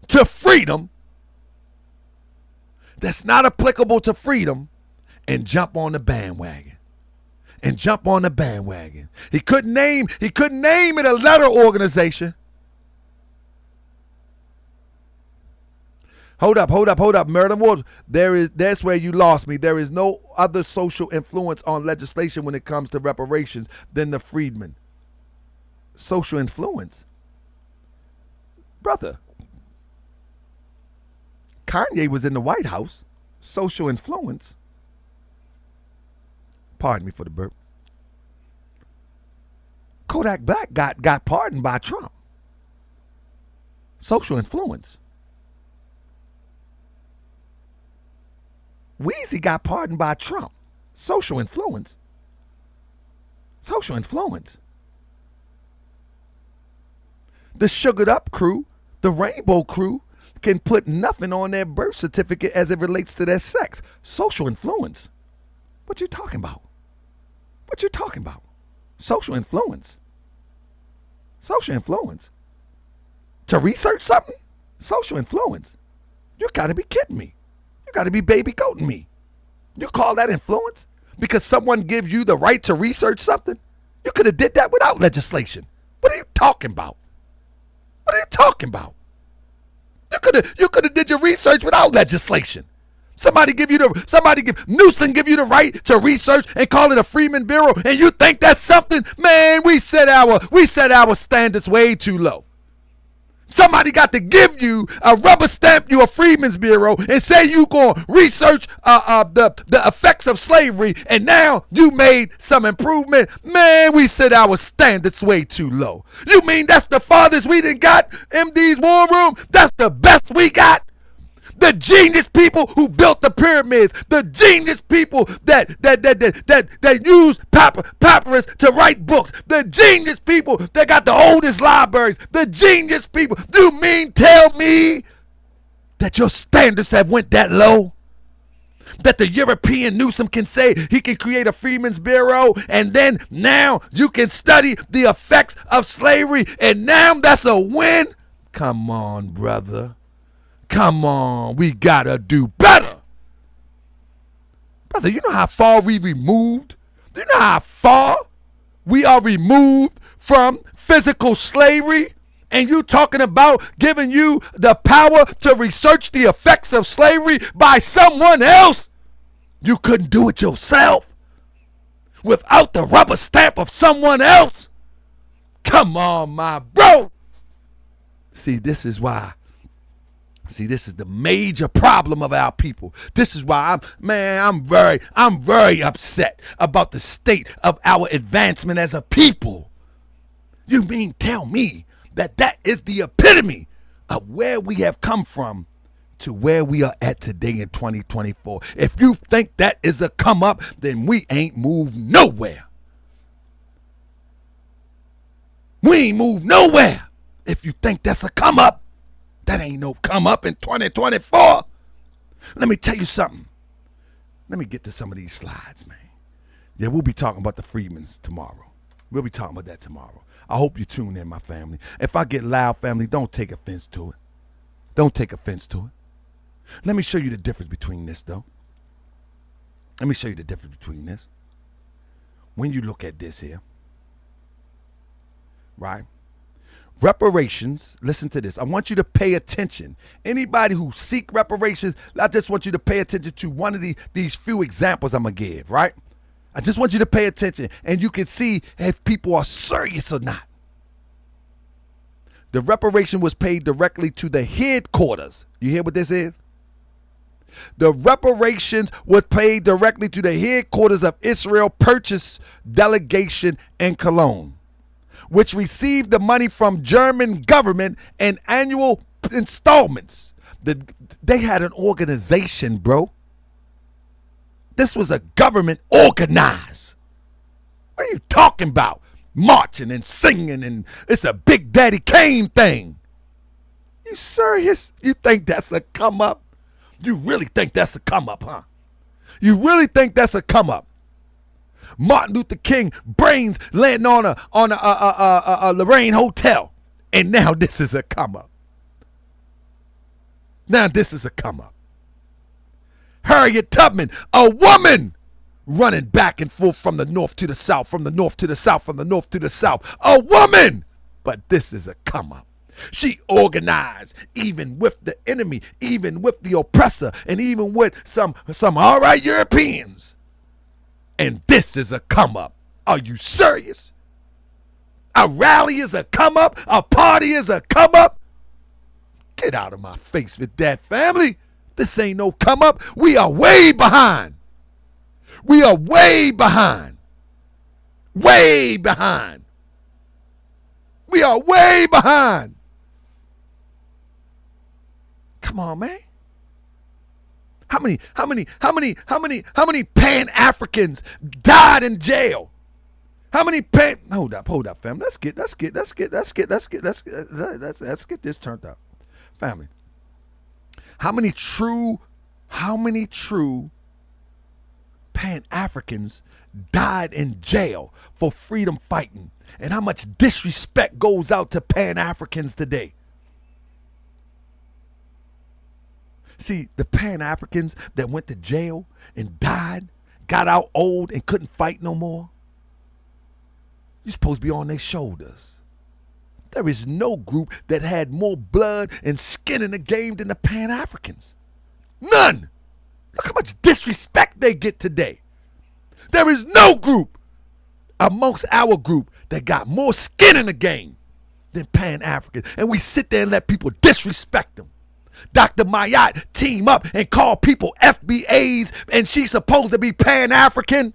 to freedom, that's not applicable to freedom, and jump on the bandwagon. And jump on the bandwagon. He couldn't name it a letter organization. Hold up. Merlin Woods, that's where you lost me. There is no other social influence on legislation when it comes to reparations than the freedmen. Social influence? Brother, Kanye was in the White House. Social influence? Pardon me for the burp. Kodak Black got pardoned by Trump. Social influence. Weezy got pardoned by Trump. Social influence. Social influence. The Sugared Up crew, the Rainbow crew, can put nothing on their birth certificate as it relates to their sex. Social influence. What you talking about? What you talking about? Social influence. Social influence. To research something? Social influence. You gotta be kidding me. You gotta be baby goating me. You call that influence? Because someone gives you the right to research something? You could have did that without legislation. What are you talking about? What are you talking about? You could have did your research without legislation. Somebody give Newsom give you the right to research and call it a Freeman Bureau, and you think that's something? Man, we set our standards way too low. Somebody got to give you a rubber stamp you a Freeman's Bureau and say you gonna research the effects of slavery, and now you made some improvement. Man, we set our standards way too low. You mean that's the farthest we done got? MD's War Room? That's the best we got? The genius people who built the pyramids, the genius people that use papyrus to write books, the genius people that got the oldest libraries, the genius people. You mean tell me that your standards have went that low? That the European Newsom can say he can create a Freeman's Bureau, and then now you can study the effects of slavery, and now that's a win? Come on, brother. Come on, we gotta do better. Brother, you know how far we removed? Do you know how far we are removed from physical slavery? And you talking about giving you the power to research the effects of slavery by someone else? You couldn't do it yourself without the rubber stamp of someone else? Come on, my bro. See, this is the major problem of our people. This is why I'm very upset about the state of our advancement as a people. You mean tell me that is the epitome of where we have come from to where we are at today in 2024? If you think that is a come up, then we ain't moved nowhere. We ain't moved nowhere. If you think that's a come up, that ain't no come up in 2024. Let me tell you something. Let me get to some of these slides, man. Yeah, we'll be talking about the Freedmen's tomorrow. We'll be talking about that tomorrow. I hope you tune in, my family. If I get loud, family, don't take offense to it. Don't take offense to it. Let me show you the difference between this, though. Let me show you the difference between this. When you look at this here, right? Reparations, listen to this. I want you to pay attention. Anybody who seek reparations, I just want you to pay attention to one of these few examples I'm going to give, right? I just want you to pay attention, and you can see if people are serious or not. The reparation was paid directly to the headquarters. You hear what this is? The reparations was paid directly to the headquarters of Israel Purchase Delegation in Cologne, which received the money from German government in annual installments. They had an organization, bro. this was a government organized. What are you talking about? Marching and singing, and it's a Big Daddy Kane thing. You serious? You think that's a come up? You really think that's a come up, huh? You really think that's a come up? Martin Luther King brains landing on a Lorraine hotel, and now this is a come up. Now this is a come up. Harriet Tubman, a woman, running back and forth from the north to the south, from the north to the south, from the north to the south. A woman! But this is a come up. She organized even with the enemy, even with the oppressor, and even with some all right Europeans. And this is a come up. Are you serious? A rally is a come up? A party is a come up? Get out of my face with that, family. This ain't no come up. We are way behind. We are way behind. Way behind. We are way behind. Come on, man. How many Pan-Africans died in jail? How many hold up, fam. Let's get this turned up. Family. How many true Pan-Africans died in jail for freedom fighting? And how much disrespect goes out to Pan-Africans today? See, the Pan-Africans that went to jail and died, got out old and couldn't fight no more, you're supposed to be on their shoulders. There is no group that had more blood and skin in the game than the Pan-Africans. None. Look how much disrespect they get today. There is no group amongst our group that got more skin in the game than Pan-Africans. And we sit there and let people disrespect them. Dr. Mayat team up and call people FBAs, and she's supposed to be Pan-African.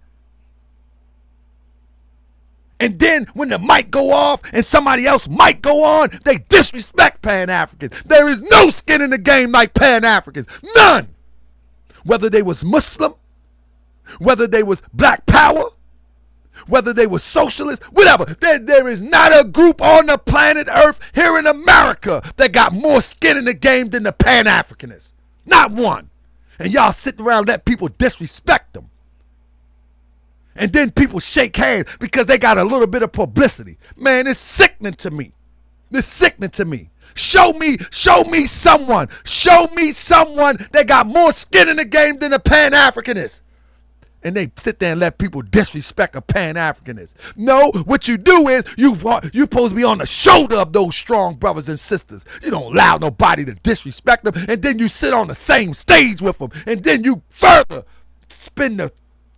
And then when the mic go off and somebody else might go on, they disrespect Pan-Africans. There is no skin in the game like Pan-Africans. None. Whether they was Muslim, whether they was Black Power, whether they were socialists, whatever. There is not a group on the planet Earth here in America that got more skin in the game than the Pan-Africanists. Not one. And y'all sit around and let people disrespect them. And then people shake hands because they got a little bit of publicity. Man, it's sickening to me. It's sickening to me. Show me someone that got more skin in the game than the Pan-Africanists. And they sit there and let people disrespect a Pan-Africanist. No, what you do is you're supposed to be on the shoulder of those strong brothers and sisters. You don't allow nobody to disrespect them, and then you sit on the same stage with them, and then you further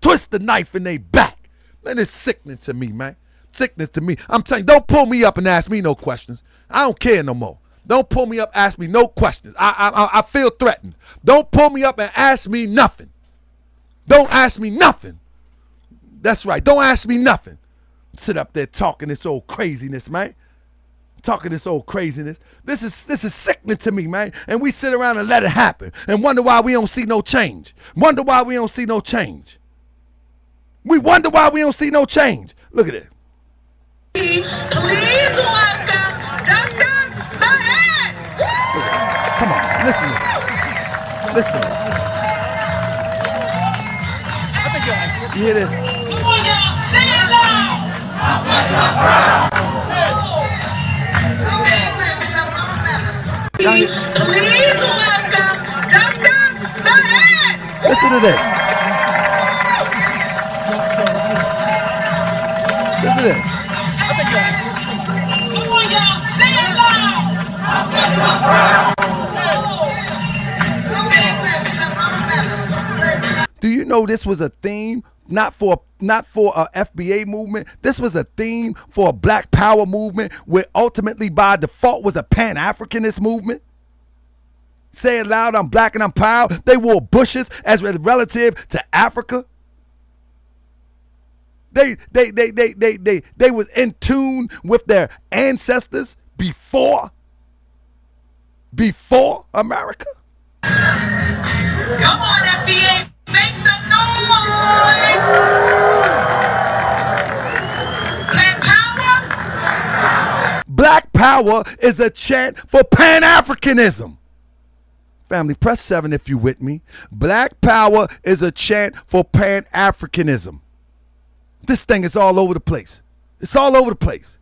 twist the knife in their back. Man, it's sickening to me, man. Sickening to me. I'm telling you, don't pull me up and ask me no questions. I don't care no more. Don't pull me up, ask me no questions. I feel threatened. Don't pull me up and ask me nothing. Don't ask me nothing. That's right. Don't ask me nothing. Sit up there talking this old craziness, man. Talking this old craziness. This is sickening to me, man. And we sit around and let it happen and wonder why we don't see no change. Wonder why we don't see no change. We wonder why we don't see no change. Look at it. Please welcome Dr. Mayat. Come on, listen to me. Listen to me. You hear this? Come on, y'all. Sing it loud. Please welcome Dr. Mayat. Listen to this. Listen to this. Come on, y'all. Sing it loud. Do you know this was a theme? Not for a FBA movement. This was a theme for a Black Power movement, where ultimately by default was a Pan-Africanist movement. Say it loud, I'm black and I'm proud. They wore bushes as relative to Africa. They was in tune with their ancestors before America. Come on, FBA. Make some noise. power is a chant for Pan-Africanism. Family, press 7 if you with me. Black power is a chant for Pan-Africanism. This thing is all over the place. It's all over the place.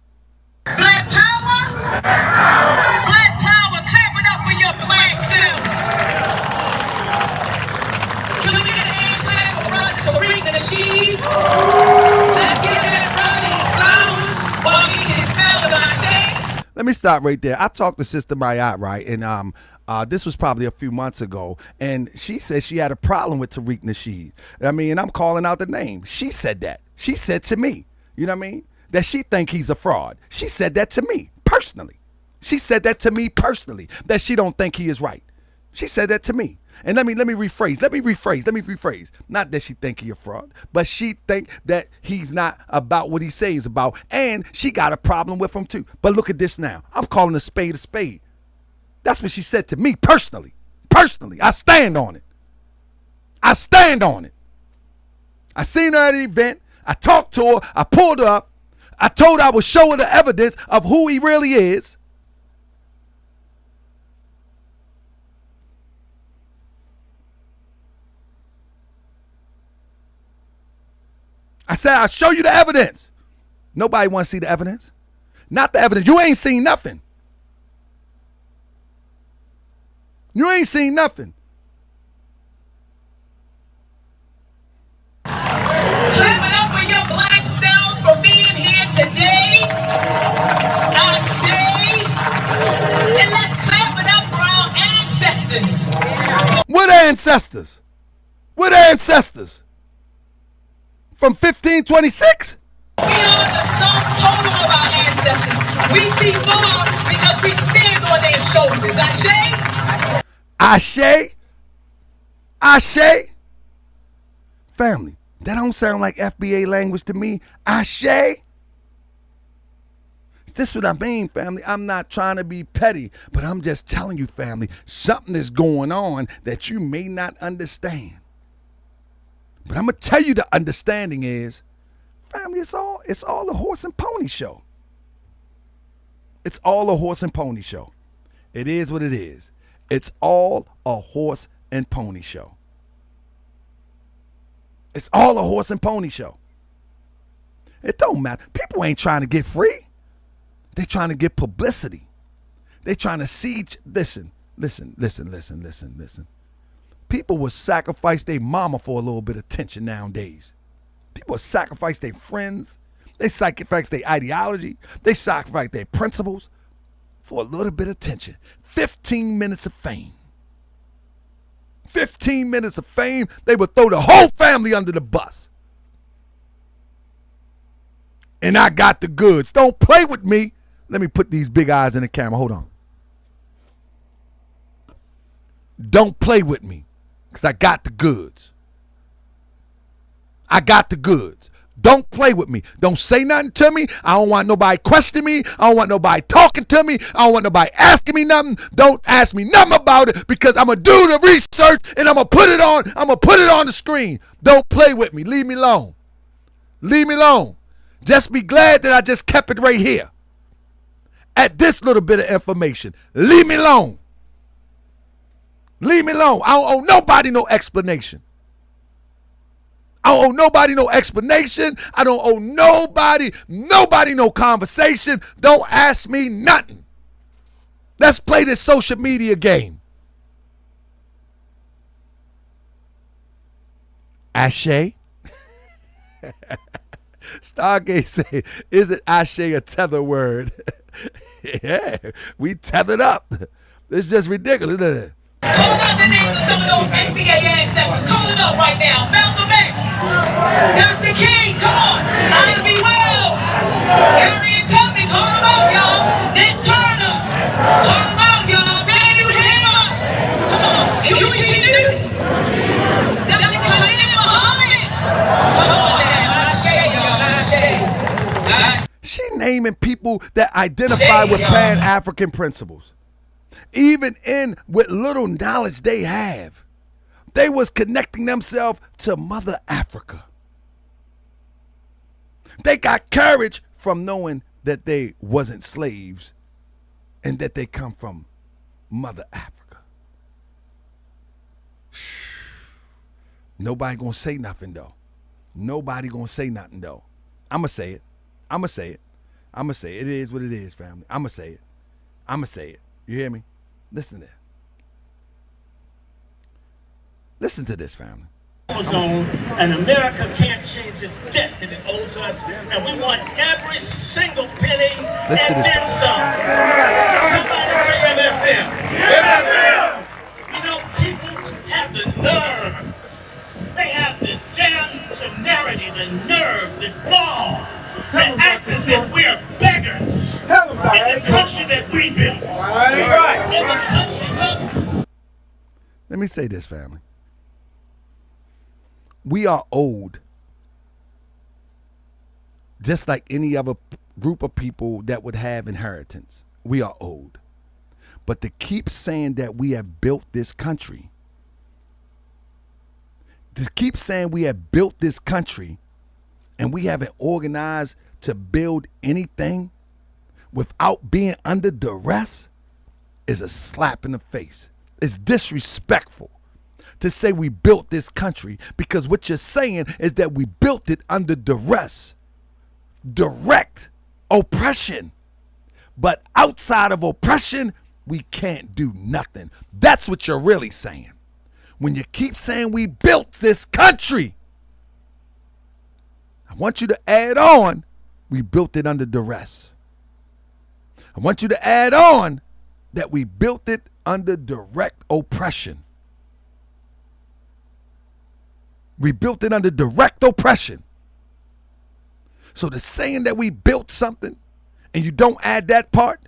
Black power? Black power, clap it up for your black selves. Can we get an hand clap for Brother Tariq Nasheed? Let's give that brother these flowers while we can sell our shade. Let me stop right there. I talked to Sister Mayat, right? And this was probably a few months ago. And she said she had a problem with Tariq Nasheed. I mean, and I'm calling out the name. She said that. She said to me, you know what I mean? That she think he's a fraud. She said that to me personally. She said that to me personally, that she don't think he is right. She said that to me. And let me rephrase. Not that she think he a fraud, but she think that he's not about what he says he's about. And she got a problem with him too. But look at this now. I'm calling a spade a spade. That's what she said to me personally. Personally, I stand on it. I stand on it. I seen her at the event. I talked to her. I pulled her up. I told her I would show her the evidence of who he really is. I said, I'll show you the evidence. Nobody wants to see the evidence. Not the evidence. You ain't seen nothing. You ain't seen nothing. Clap it up for your black selves for being here today. I say, and let's clap it up for our ancestors. What ancestors? What ancestors? From 1526? We are the sum total of our ancestors. We see more because we stand on their shoulders. Ashe? Ashe? Family, that don't sound like FBA language to me. Ashe? This is what I mean, family. I'm not trying to be petty, but I'm just telling you, family, something is going on that you may not understand. But I'm going to tell you the understanding is, family, it's all a horse and pony show. It's all a horse and pony show. It is what it is. It's all a horse and pony show. It's all a horse and pony show. It don't matter. People ain't trying to get free. They trying to get publicity. They trying to see. Listen. People will sacrifice their mama for a little bit of attention nowadays. People will sacrifice their friends. They sacrifice their ideology. They sacrifice their principles for a little bit of attention. 15 minutes of fame. 15 minutes of fame, they would throw the whole family under the bus. And I got the goods. Don't play with me. Let me put these big eyes in the camera. Hold on. Don't play with me, because I got the goods. I got the goods. Don't play with me. Don't say nothing to me. I don't want nobody questioning me. I don't want nobody talking to me. I don't want nobody asking me nothing. Don't ask me nothing about it, because I'm going to do the research and I'm going to put it on. I'm going to put it on the screen. Don't play with me. Leave me alone. Leave me alone. Just be glad that I just kept it right here at this little bit of information. Leave me alone. Leave me alone. I don't owe nobody no explanation. I don't owe nobody no explanation. I don't owe nobody no conversation. Don't ask me nothing. Let's play this social media game. Ashe? Stargate say, is it Ashe a tether word? Yeah, we tethered up. It's just ridiculous, isn't it? Call out the names of some of those NBA ancestors. Call it up right now. Malcolm X, Dr. King, come on. Ida B. Wells, Harriet Tubman, call them out, y'all. Nat Turner, call them out, y'all. Daniel Hammer, come on. Huey P. Newton, Dr. Khalid Muhammad, come on now. I say. She naming people that identify with Pan-African principles. Even in with little knowledge they have, they was connecting themselves to Mother Africa. They got courage from knowing that they wasn't slaves and that they come from Mother Africa. Nobody gonna say nothing though. Nobody gonna say nothing though. I'ma say it. I'ma say it. I'ma say it. It is what it is, family. I'ma say it. I'ma say it. You hear me? Listen to that. Listen to this, family. And America can't change its debt that it owes us, and we want every single penny and then some. Somebody say MFM. MFM. You know, people have the nerve. They have the damn temerity, the nerve, the gall to act as if we're beggars in the country that we built. In the country, look. Let me say this, family. We are owed, just like any other group of people that would have inheritance. We are owed. But to keep saying that we have built this country, to keep saying we have built this country and we haven't organized to build anything without being under duress is a slap in the face. It's disrespectful to say we built this country, because what you're saying is that we built it under duress, direct oppression. But outside of oppression, we can't do nothing. That's what you're really saying. When you keep saying we built this country, I want you to add on, we built it under duress. I want you to add on that we built it under direct oppression. We built it under direct oppression. So the saying that we built something and you don't add that part,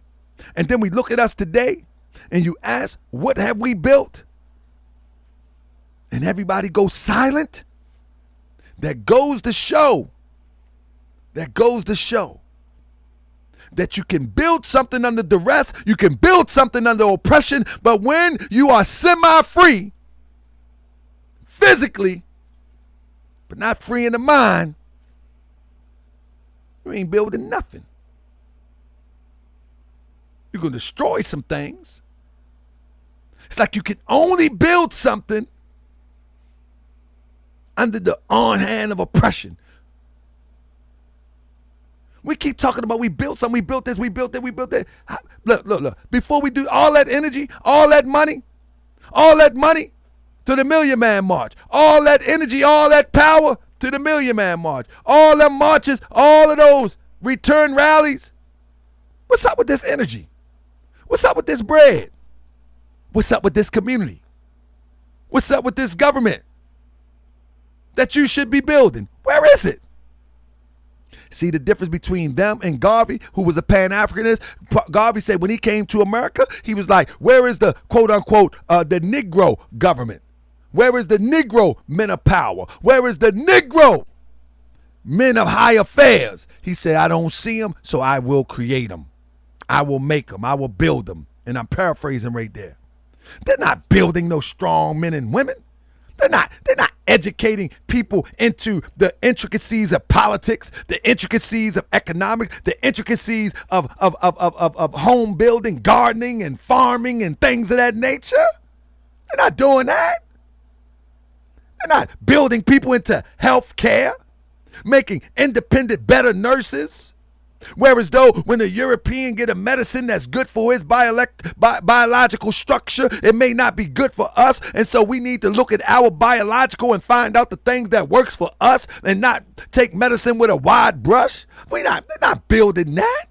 and then we look at us today and you ask, what have we built? And everybody goes silent. That goes to show that you can build something under duress, you can build something under oppression, but when you are semi-free, physically, but not free in the mind, you ain't building nothing. You're going to destroy some things. It's like you can only build something under the on hand of oppression. We keep talking about we built something, we built this, we built that, we built that. Look. Before we do all that energy, all that money to the Million Man March, all that energy, all that power to the Million Man March, all them marches, all of those return rallies. What's up with this energy? What's up with this bread? What's up with this community? What's up with this government that you should be building? Where is it? See the difference between them and Garvey, who was a Pan-Africanist? Garvey said when he came to America, he was like, where is the quote unquote, the Negro government? Where is the Negro men of power? Where is the Negro men of high affairs? He said, I don't see them, so I will create them. I will make them. I will build them. And I'm paraphrasing right there. They're not building no strong men and women. They're not educating people into the intricacies of politics, the intricacies of economics, the intricacies of home building, gardening, and farming, and things of that nature. They're not doing that. They're not building people into health care, making independent, better nurses. Whereas though when a European get a medicine that's good for his biological structure, it may not be good for us. And so we need to look at our biological and find out the things that works for us and not take medicine with a wide brush. They're not building that.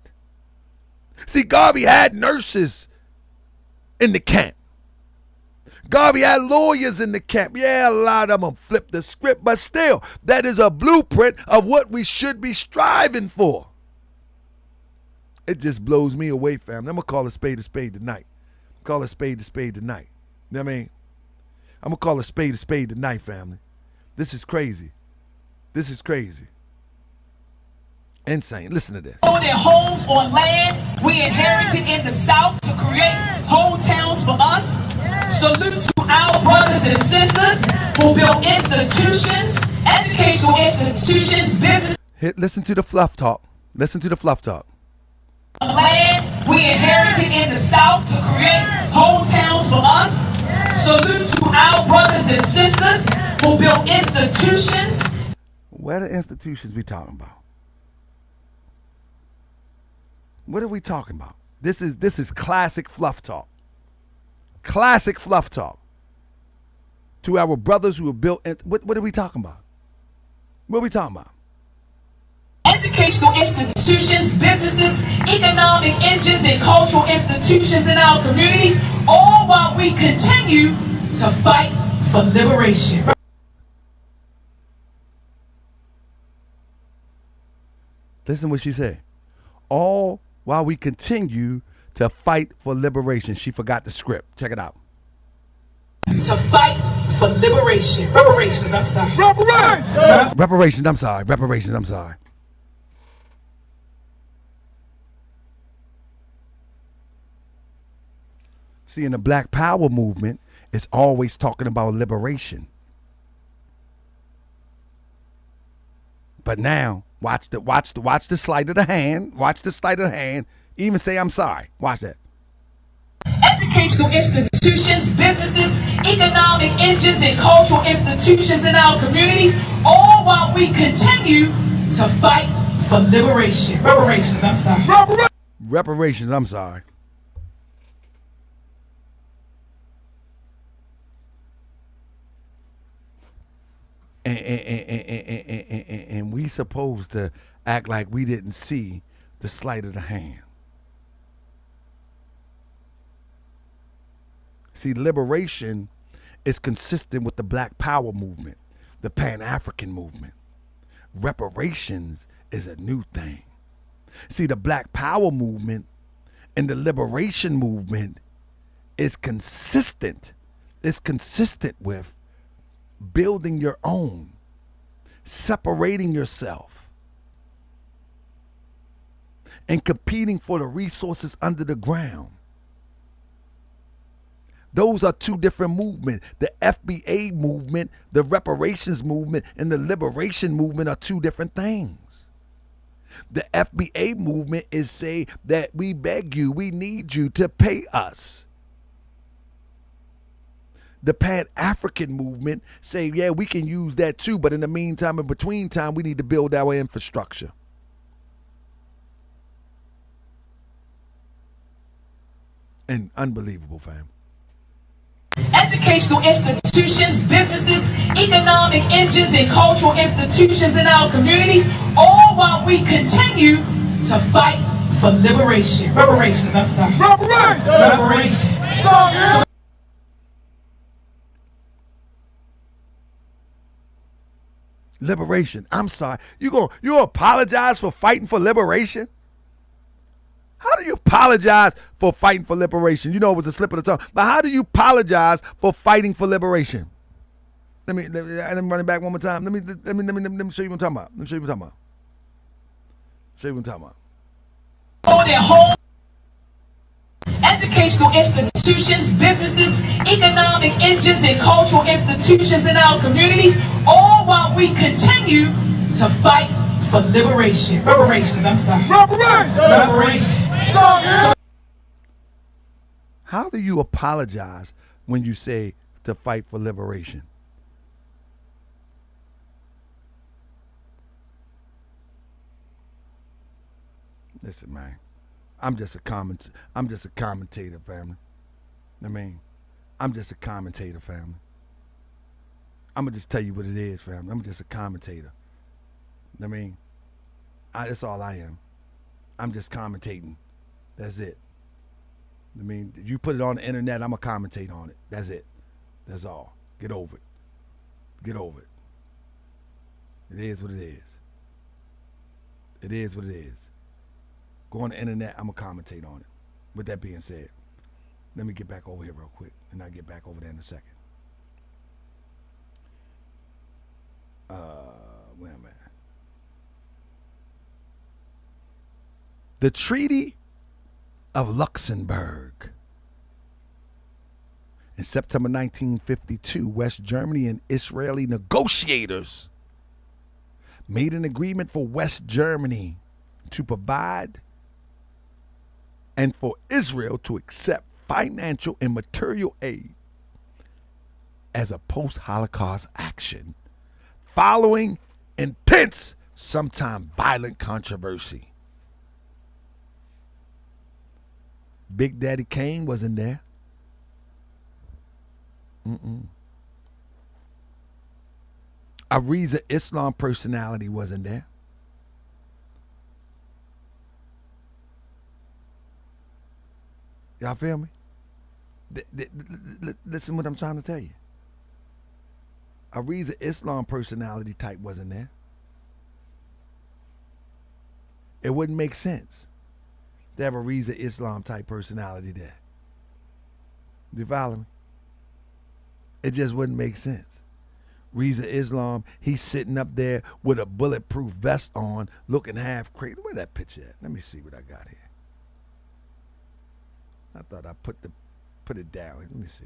See, Garvey had nurses in the camp. Garvey had lawyers in the camp. Yeah, a lot of them flipped the script, but still, that is a blueprint of what we should be striving for. It just blows me away, fam. I'm going to call a spade tonight. Call a spade tonight. You know what I mean? I'm going to call a spade tonight, family. This is crazy. This is crazy. Insane. Listen to this. On their homes on land we inherited in the South to create whole towns for us. Salute to our brothers and sisters who built institutions, educational institutions, business. Listen to the fluff talk. Listen to the fluff talk. Land we inherited in the South to create whole towns for us. Salute to our brothers and sisters who built institutions. What are institutions we talking about? What are we talking about? This is classic fluff talk. Classic fluff talk. To our brothers who have built, what are we talking about? What are we talking about? Educational institutions, businesses, economic engines, and cultural institutions in our communities, all while we continue to fight for liberation. Listen what she said. All while we continue to fight for liberation. She forgot the script. Check it out. To fight for liberation. Reparations, I'm sorry. Reparations, I'm sorry. Reparations, I'm sorry. See, in the Black Power movement, it's always talking about liberation. But now, watch the sleight of the hand. Watch the sleight of the hand. Even say I'm sorry. Watch that. Educational institutions, businesses, economic engines, and cultural institutions in our communities, all while we continue to fight for liberation. Reparations, I'm sorry. Reparations, I'm sorry. And we supposed to act like we didn't see the sleight of the hand. See, liberation is consistent with the Black Power movement, the Pan-African movement. Reparations is a new thing. See, the Black Power movement and the liberation movement is consistent. It's consistent with building your own, separating yourself, and competing for the resources under the ground. Those are two different movements. The FBA movement, the reparations movement, and the liberation movement are two different things. The FBA movement is say that we beg you, we need you to pay us. The Pan-African movement say, yeah, we can use that too, but in the meantime, in between time, we need to build our infrastructure. And unbelievable, fam. Educational institutions, businesses, economic engines, and cultural institutions in our communities, all while we continue to fight for liberation. Reparations, I'm sorry. Reparations. Liberation. I'm sorry. You apologize for fighting for liberation? How do you apologize for fighting for liberation? You know it was a slip of the tongue. But how do you apologize for fighting for liberation? Let me run it back one more time. Let me show you what I'm talking about. Let me show you what I'm talking about. Show you what I'm talking about. On their home. Educational institutions, businesses, economic engines, and cultural institutions in our communities, all while we continue to fight for liberation. Reparations, I'm sorry. Reparations. How do you apologize when you say to fight for liberation? Listen, man. I'm just a commentator, family. I mean, I'm just a commentator, family. I'm gonna just tell you what it is, family. I'm just a commentator. I mean, that's all I am. I'm just commentating. That's it. I mean, if you put it on the internet, I'm gonna commentate on it. That's it. That's all. Get over it. Get over it. It is what it is. It is what it is. Go on the internet, I'm going to commentate on it. With that being said, let me get back over here real quick, and I'll get back over there in a second. Wait a minute. The Treaty of Luxembourg. In September 1952, West Germany and Israeli negotiators made an agreement for West Germany to provide and for Israel to accept financial and material aid as a post-Holocaust action following intense, sometimes violent controversy. Big Daddy Kane wasn't there. A Reza Islam personality wasn't there. Y'all feel me? Listen what I'm trying to tell you. A Reza Islam personality type wasn't there. It wouldn't make sense to have a Reza Islam type personality there. Do you follow me? It just wouldn't make sense. Reza Islam, he's sitting up there with a bulletproof vest on, looking half crazy. Where that picture at? Let me see what I got here. I thought I put it down. Let me see.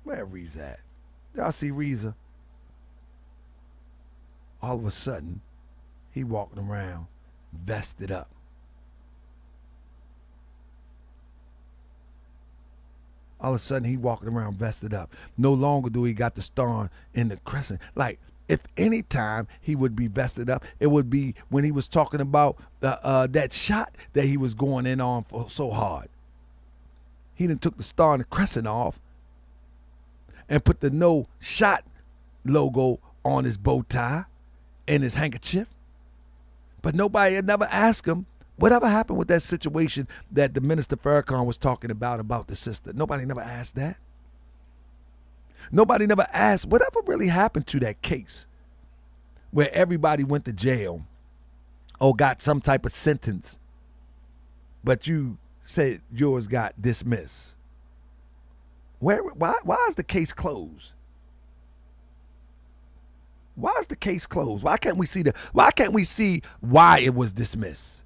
Where Reza at? Y'all see Reza? All of a sudden, he walking around vested up. All of a sudden, he walking around vested up. No longer do he got the star in the crescent. Like, if any time he would be vested up, it would be when he was talking about that shot that he was going in on for so hard. He done took the star and the crescent off and put the no shot logo on his bow tie and his handkerchief. But nobody had never asked him, whatever happened with that situation that the Minister Farrakhan was talking about the sister? Nobody never asked that. Nobody never asked whatever really happened to that case where everybody went to jail or got some type of sentence, but you said yours got dismissed. Why is the case closed? Why is the case closed? Why can't we see why it was dismissed?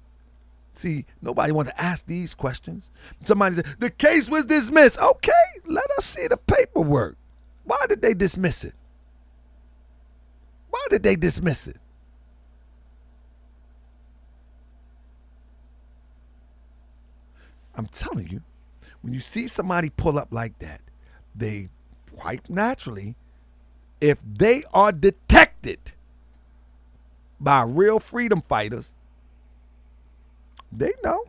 See, nobody wants to ask these questions. Somebody said, the case was dismissed. Okay, let us see the paperwork. Why did they dismiss it? Why did they dismiss it? I'm telling you, when you see somebody pull up like that, they quite naturally, if they are detected by real freedom fighters, they know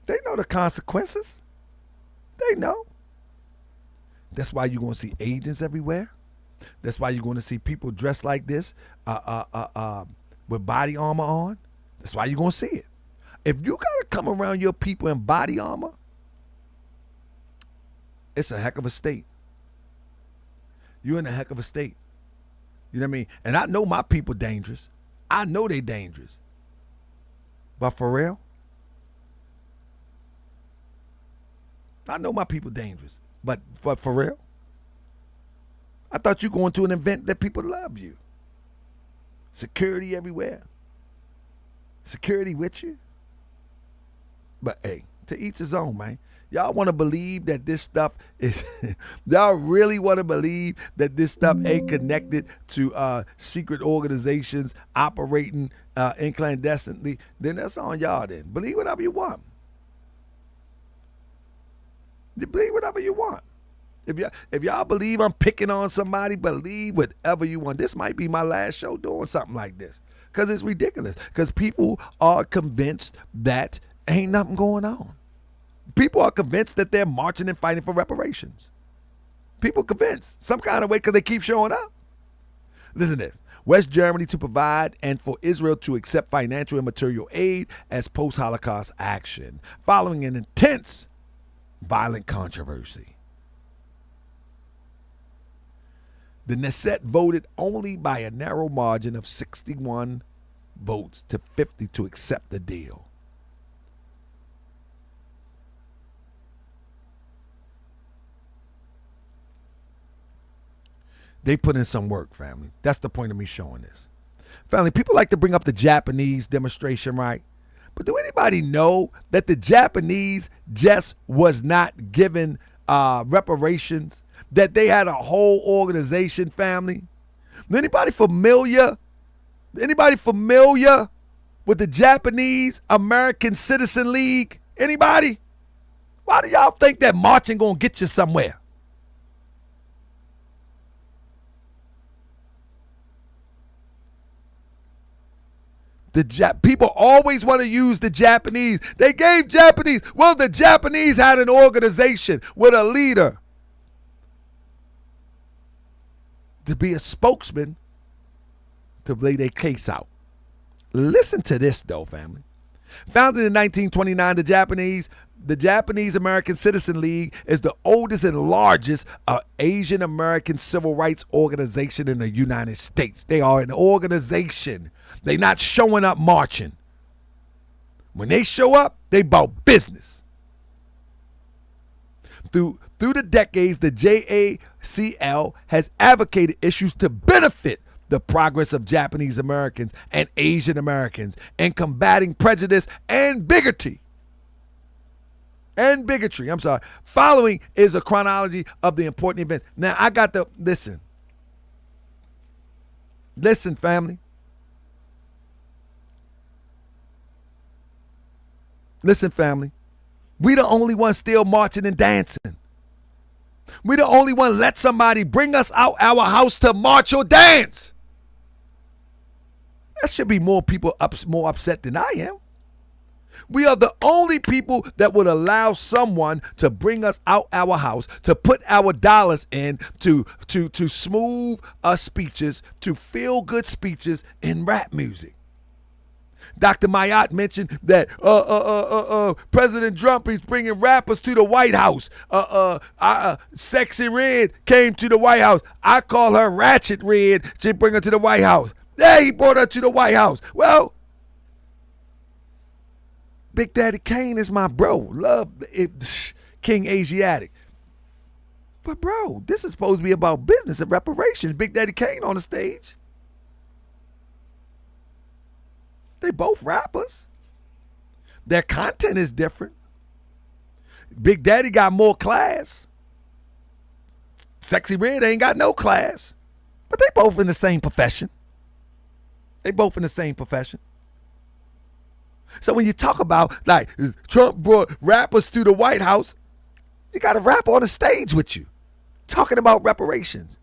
the consequences. They know. That's why you're going to see agents everywhere. That's why you're going to see people dressed like this with body armor on. That's why you're going to see it. If you got to come around your people in body armor, it's a heck of a state. You're in a heck of a state. You know what I mean? And I know my people dangerous. I know they dangerous. But for real, I know my people dangerous. But for real, I thought you going to an event that people love you. Security everywhere. Security with you. But hey, to each his own, man. Y'all want to believe that this stuff is, y'all really want to believe that this stuff ain't connected to secret organizations operating in clandestinely, then that's on y'all then. Believe whatever you want. You believe whatever you want. If y'all believe I'm picking on somebody, believe whatever you want. This might be my last show doing something like this because it's ridiculous. Because people are convinced that ain't nothing going on. People are convinced that they're marching and fighting for reparations. People convinced some kind of way because they keep showing up. Listen to this. West Germany to provide and for Israel to accept financial and material aid as post-Holocaust action following an intense violent controversy. The Knesset voted only by a narrow margin of 61 votes to 50 to accept the deal. They put in some work, family. That's the point of me showing this. Family, people like to bring up the Japanese demonstration, right? But do anybody know that the Japanese just was not given reparations? That they had a whole organization, family? Anybody familiar with the Japanese American Citizen League? Anybody? Why do y'all think that marching gonna get you somewhere? People always want to use the Japanese. They gave Japanese. Well, the Japanese had an organization with a leader to be a spokesman to lay their case out. Listen to this, though, family. Founded in 1929, the Japanese American Citizen League is the oldest and largest Asian American civil rights organization in the United States. They are an organization. They're not showing up marching. When they show up, they about business. Through the decades, the JACL has advocated issues to benefit the progress of Japanese Americans and Asian Americans and combating prejudice and bigotry. Following is a chronology of the important events. Now, I got to listen. Listen, family. Listen, family. We the only ones still marching and dancing. We the only one let somebody bring us out our house to march or dance. That should be more people more upset than I am. We are the only people that would allow someone to bring us out our house, to put our dollars in, to smooth us speeches, to feel good speeches in rap music. Dr. Mayat mentioned that President Trump is bringing rappers to the White House. Sexy Red came to the White House. I call her Ratchet Red. She bring her to the White House. Yeah, he brought her to the White House. Well, Big Daddy Kane is my bro. Love it, King Asiatic. But bro, this is supposed to be about business and reparations. Big Daddy Kane on the stage. They both rappers. Their content is different. Big Daddy got more class. Sexy Red ain't got no class. But they both in the same profession. So when you talk about like Trump brought rappers to the White House, you got a rapper on the stage with you talking about reparations.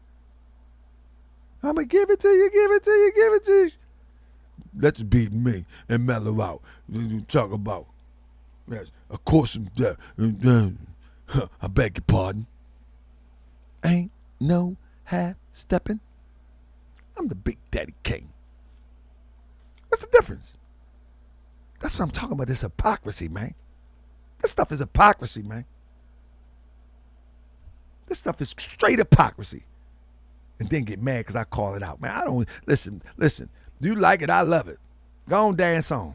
I'm going to give it to you. Let's beat me and mellow out. Talk about, yes, of course, I beg your pardon. Ain't no half stepping. I'm the Big Daddy King. What's the difference? That's what I'm talking about. This hypocrisy, man. This stuff is hypocrisy, man. This stuff is straight hypocrisy. And then get mad because I call it out. Man, I don't, listen. You like it, I love it. Go on, dance on.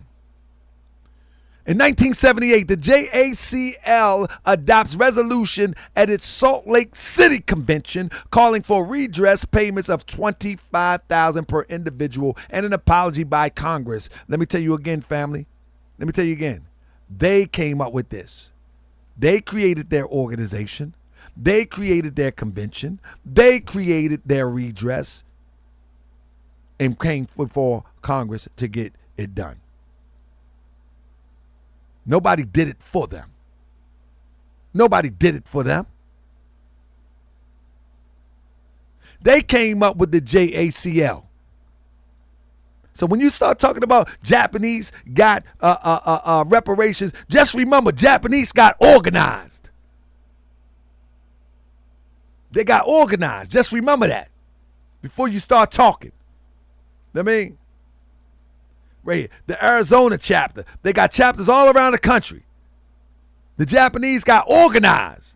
In 1978, the JACL adopts resolution at its Salt Lake City convention calling for redress payments of $25,000 per individual and an apology by Congress. Let me tell you again, family. They came up with this. They created their organization. They created their convention. They created their redress and came before Congress to get it done. Nobody did it for them. They came up with the JACL. So when you start talking about Japanese got reparations, just remember Japanese got organized. They got organized. Just remember that before you start talking. I mean, right here, the Arizona chapter. They got chapters all around the country. The Japanese got organized.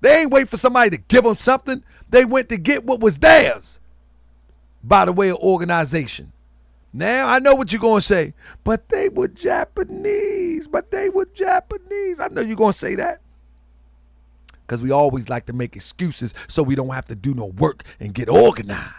They ain't wait for somebody to give them something. They went to get what was theirs by the way of organization. Now, I know what you're going to say, but they were Japanese. I know you're going to say that. Because we always like to make excuses so we don't have to do no work and get organized.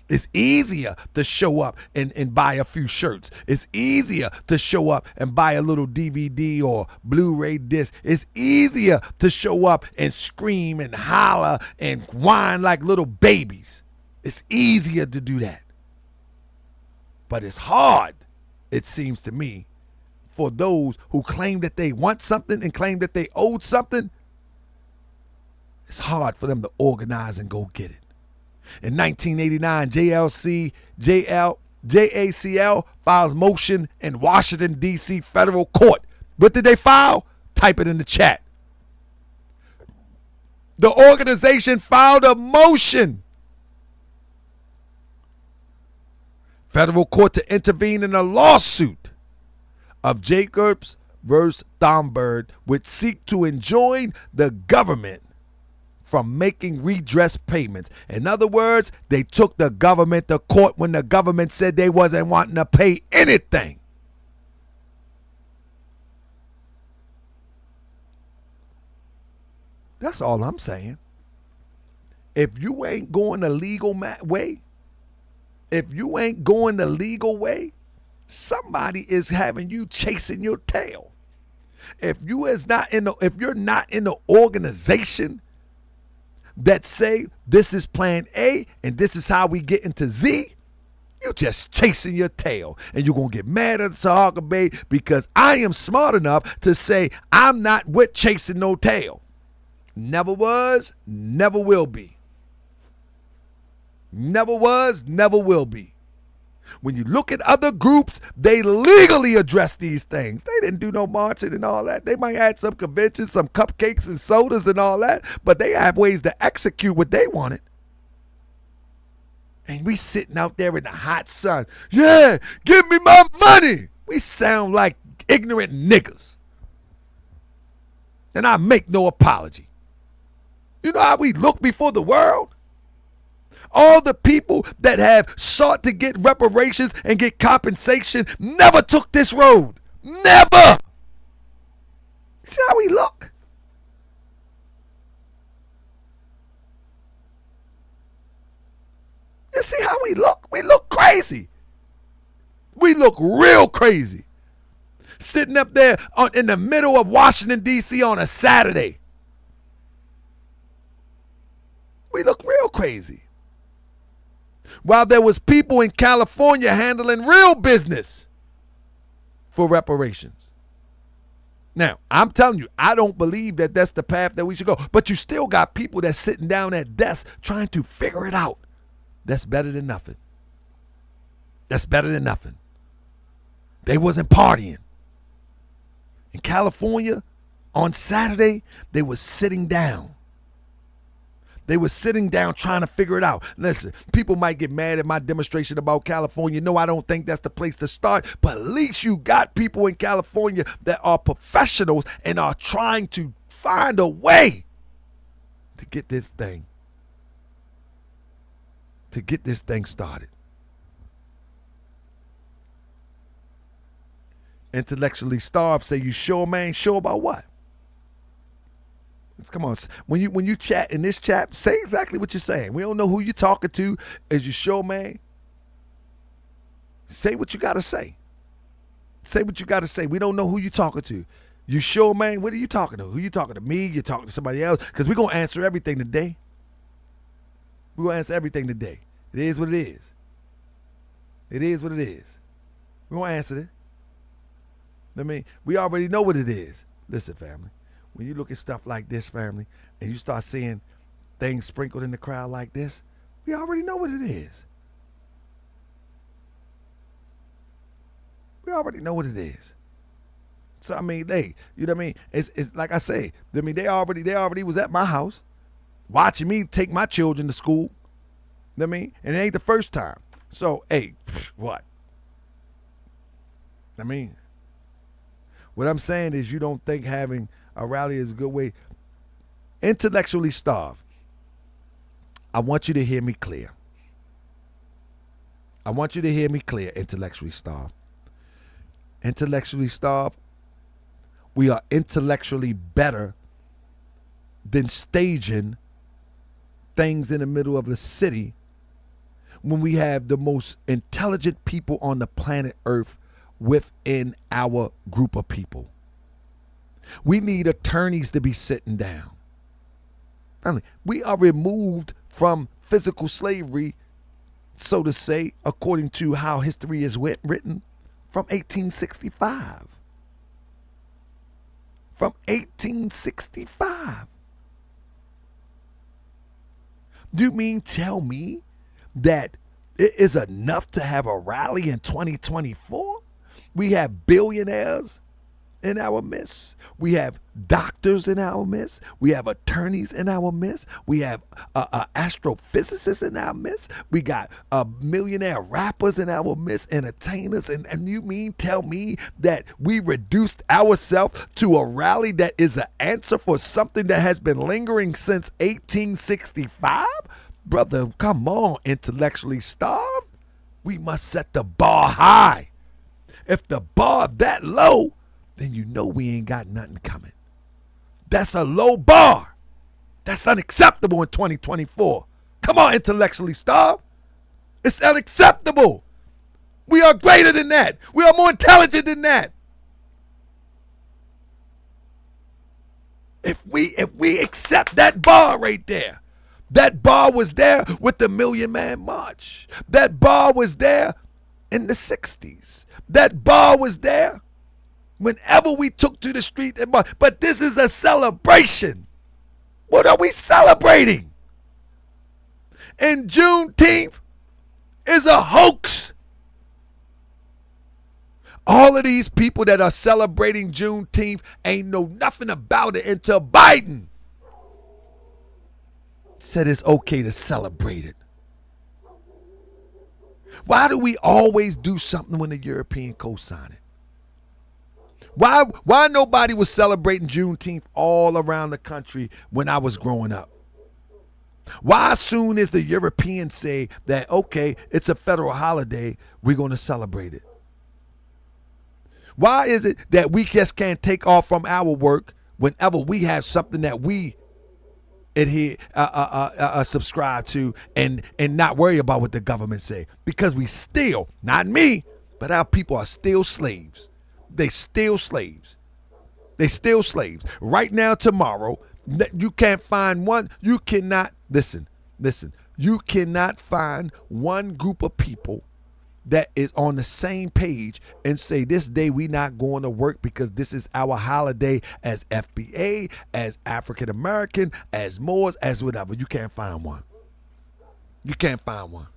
It's easier to show up and buy a few shirts. It's easier to show up and buy a little DVD or Blu-ray disc. It's easier to show up and scream and holler and whine like little babies. It's easier to do that. But it's hard it seems to me, for those who claim that they want something and claim that they owed something, it's hard for them to organize and go get it. In 1989, JACL files motion in Washington, D.C. federal court. What did they file? Type it in the chat. The organization filed a motion. Federal court to intervene in a lawsuit of Jacobs versus Thornburg, which seek to enjoin the government from making redress payments. In other words, they took the government to court when the government said they wasn't wanting to pay anything. That's all I'm saying. If you ain't going the legal way, somebody is having you chasing your tail. If you're not in the organization that say this is plan A and this is how we get into Z, you're just chasing your tail. And you're going to get mad at Taharkabey because I am smart enough to say I'm not with chasing no tail. Never was, never will be. Never was, never will be. When you look at other groups, they legally address these things. They didn't do no marching and all that. They might add some conventions, some cupcakes and sodas and all that, but they have ways to execute what they wanted. And we sitting out there in the hot sun. Yeah, give me my money. We sound like ignorant niggas. And I make no apology. You know how we look before the world? All the people that have sought to get reparations and get compensation never took this road. Never. See how we look? You see how we look? We look crazy. We look real crazy. Sitting up there in the middle of Washington, D.C. on a Saturday. We look real crazy. While there was people in California handling real business for reparations. Now, I'm telling you, I don't believe that that's the path that we should go. But you still got people that's sitting down at desks trying to figure it out. That's better than nothing. That's better than nothing. They wasn't partying. In California, on Saturday, they was sitting down. They were sitting down trying to figure it out. Listen, people might get mad at my demonstration about California. No, I don't think that's the place to start. But at least you got people in California that are professionals and are trying to find a way to get this thing started. Intellectually starved say, you sure, man? Sure about what? Come on, when you chat in this chat, say exactly what you're saying. We don't know who you're talking to. Is you sure, man? Say what you got to say. Say what you got to say. We don't know who you're talking to. You sure, man? What are you talking to? Who you talking to? Me? You talking to somebody else? Because we're going to answer everything today. We're going to answer everything today. It is what it is. It is what it is. We're going to answer it. I mean, we already know what it is. Listen, family. When you look at stuff like this, family, and you start seeing things sprinkled in the crowd like this, we already know what it is. We already know what it is. So I mean, you know what I mean? It's like I say, I mean, they already was at my house watching me take my children to school. You know what I mean? And it ain't the first time. So, hey, what? I mean, what I'm saying is you don't think having a rally is a good way. Intellectually starved. I want you to hear me clear. I want you to hear me clear, intellectually starved. Intellectually starved, we are intellectually better than staging things in the middle of the city when we have the most intelligent people on the planet Earth within our group of people. We need attorneys to be sitting down. We are removed from physical slavery, so to say, according to how history is written, from 1865. From 1865. You mean tell me that it is enough to have a rally in 2024? We have billionaires in our midst. We have doctors in our midst. We have attorneys in our midst. We have astrophysicists in our midst. We got millionaire rappers in our midst, entertainers. And you mean tell me that we reduced ourselves to a rally that is an answer for something that has been lingering since 1865? Brother, come on, intellectually starved. We must set the bar high. If the bar that low, then you know we ain't got nothing coming. That's a low bar. That's unacceptable in 2024. Come on, intellectually starved. It's unacceptable. We are greater than that. We are more intelligent than that. If we accept that bar right there, that bar was there with the Million Man March. That bar was there in the 60s. That bar was there whenever we took to the street. But this is a celebration. What are we celebrating? And Juneteenth is a hoax. All of these people that are celebrating Juneteenth ain't know nothing about it until Biden said it's okay to celebrate it. Why do we always do something when the European co-sign it? Why nobody was celebrating Juneteenth all around the country when I was growing up? Why soon as the Europeans say that, okay, it's a federal holiday, we're going to celebrate it? Why is it that we just can't take off from our work whenever we have something that we adhere, subscribe to and not worry about what the government say? Because we still, not me, but our people are still slaves. They still slaves. They still slaves. Right now, tomorrow, you can't find one. You cannot, listen, you cannot find one group of people that is on the same page and say this day we not going to work because this is our holiday as FBA, as African American, as Moors, as whatever. You can't find one. You can't find one.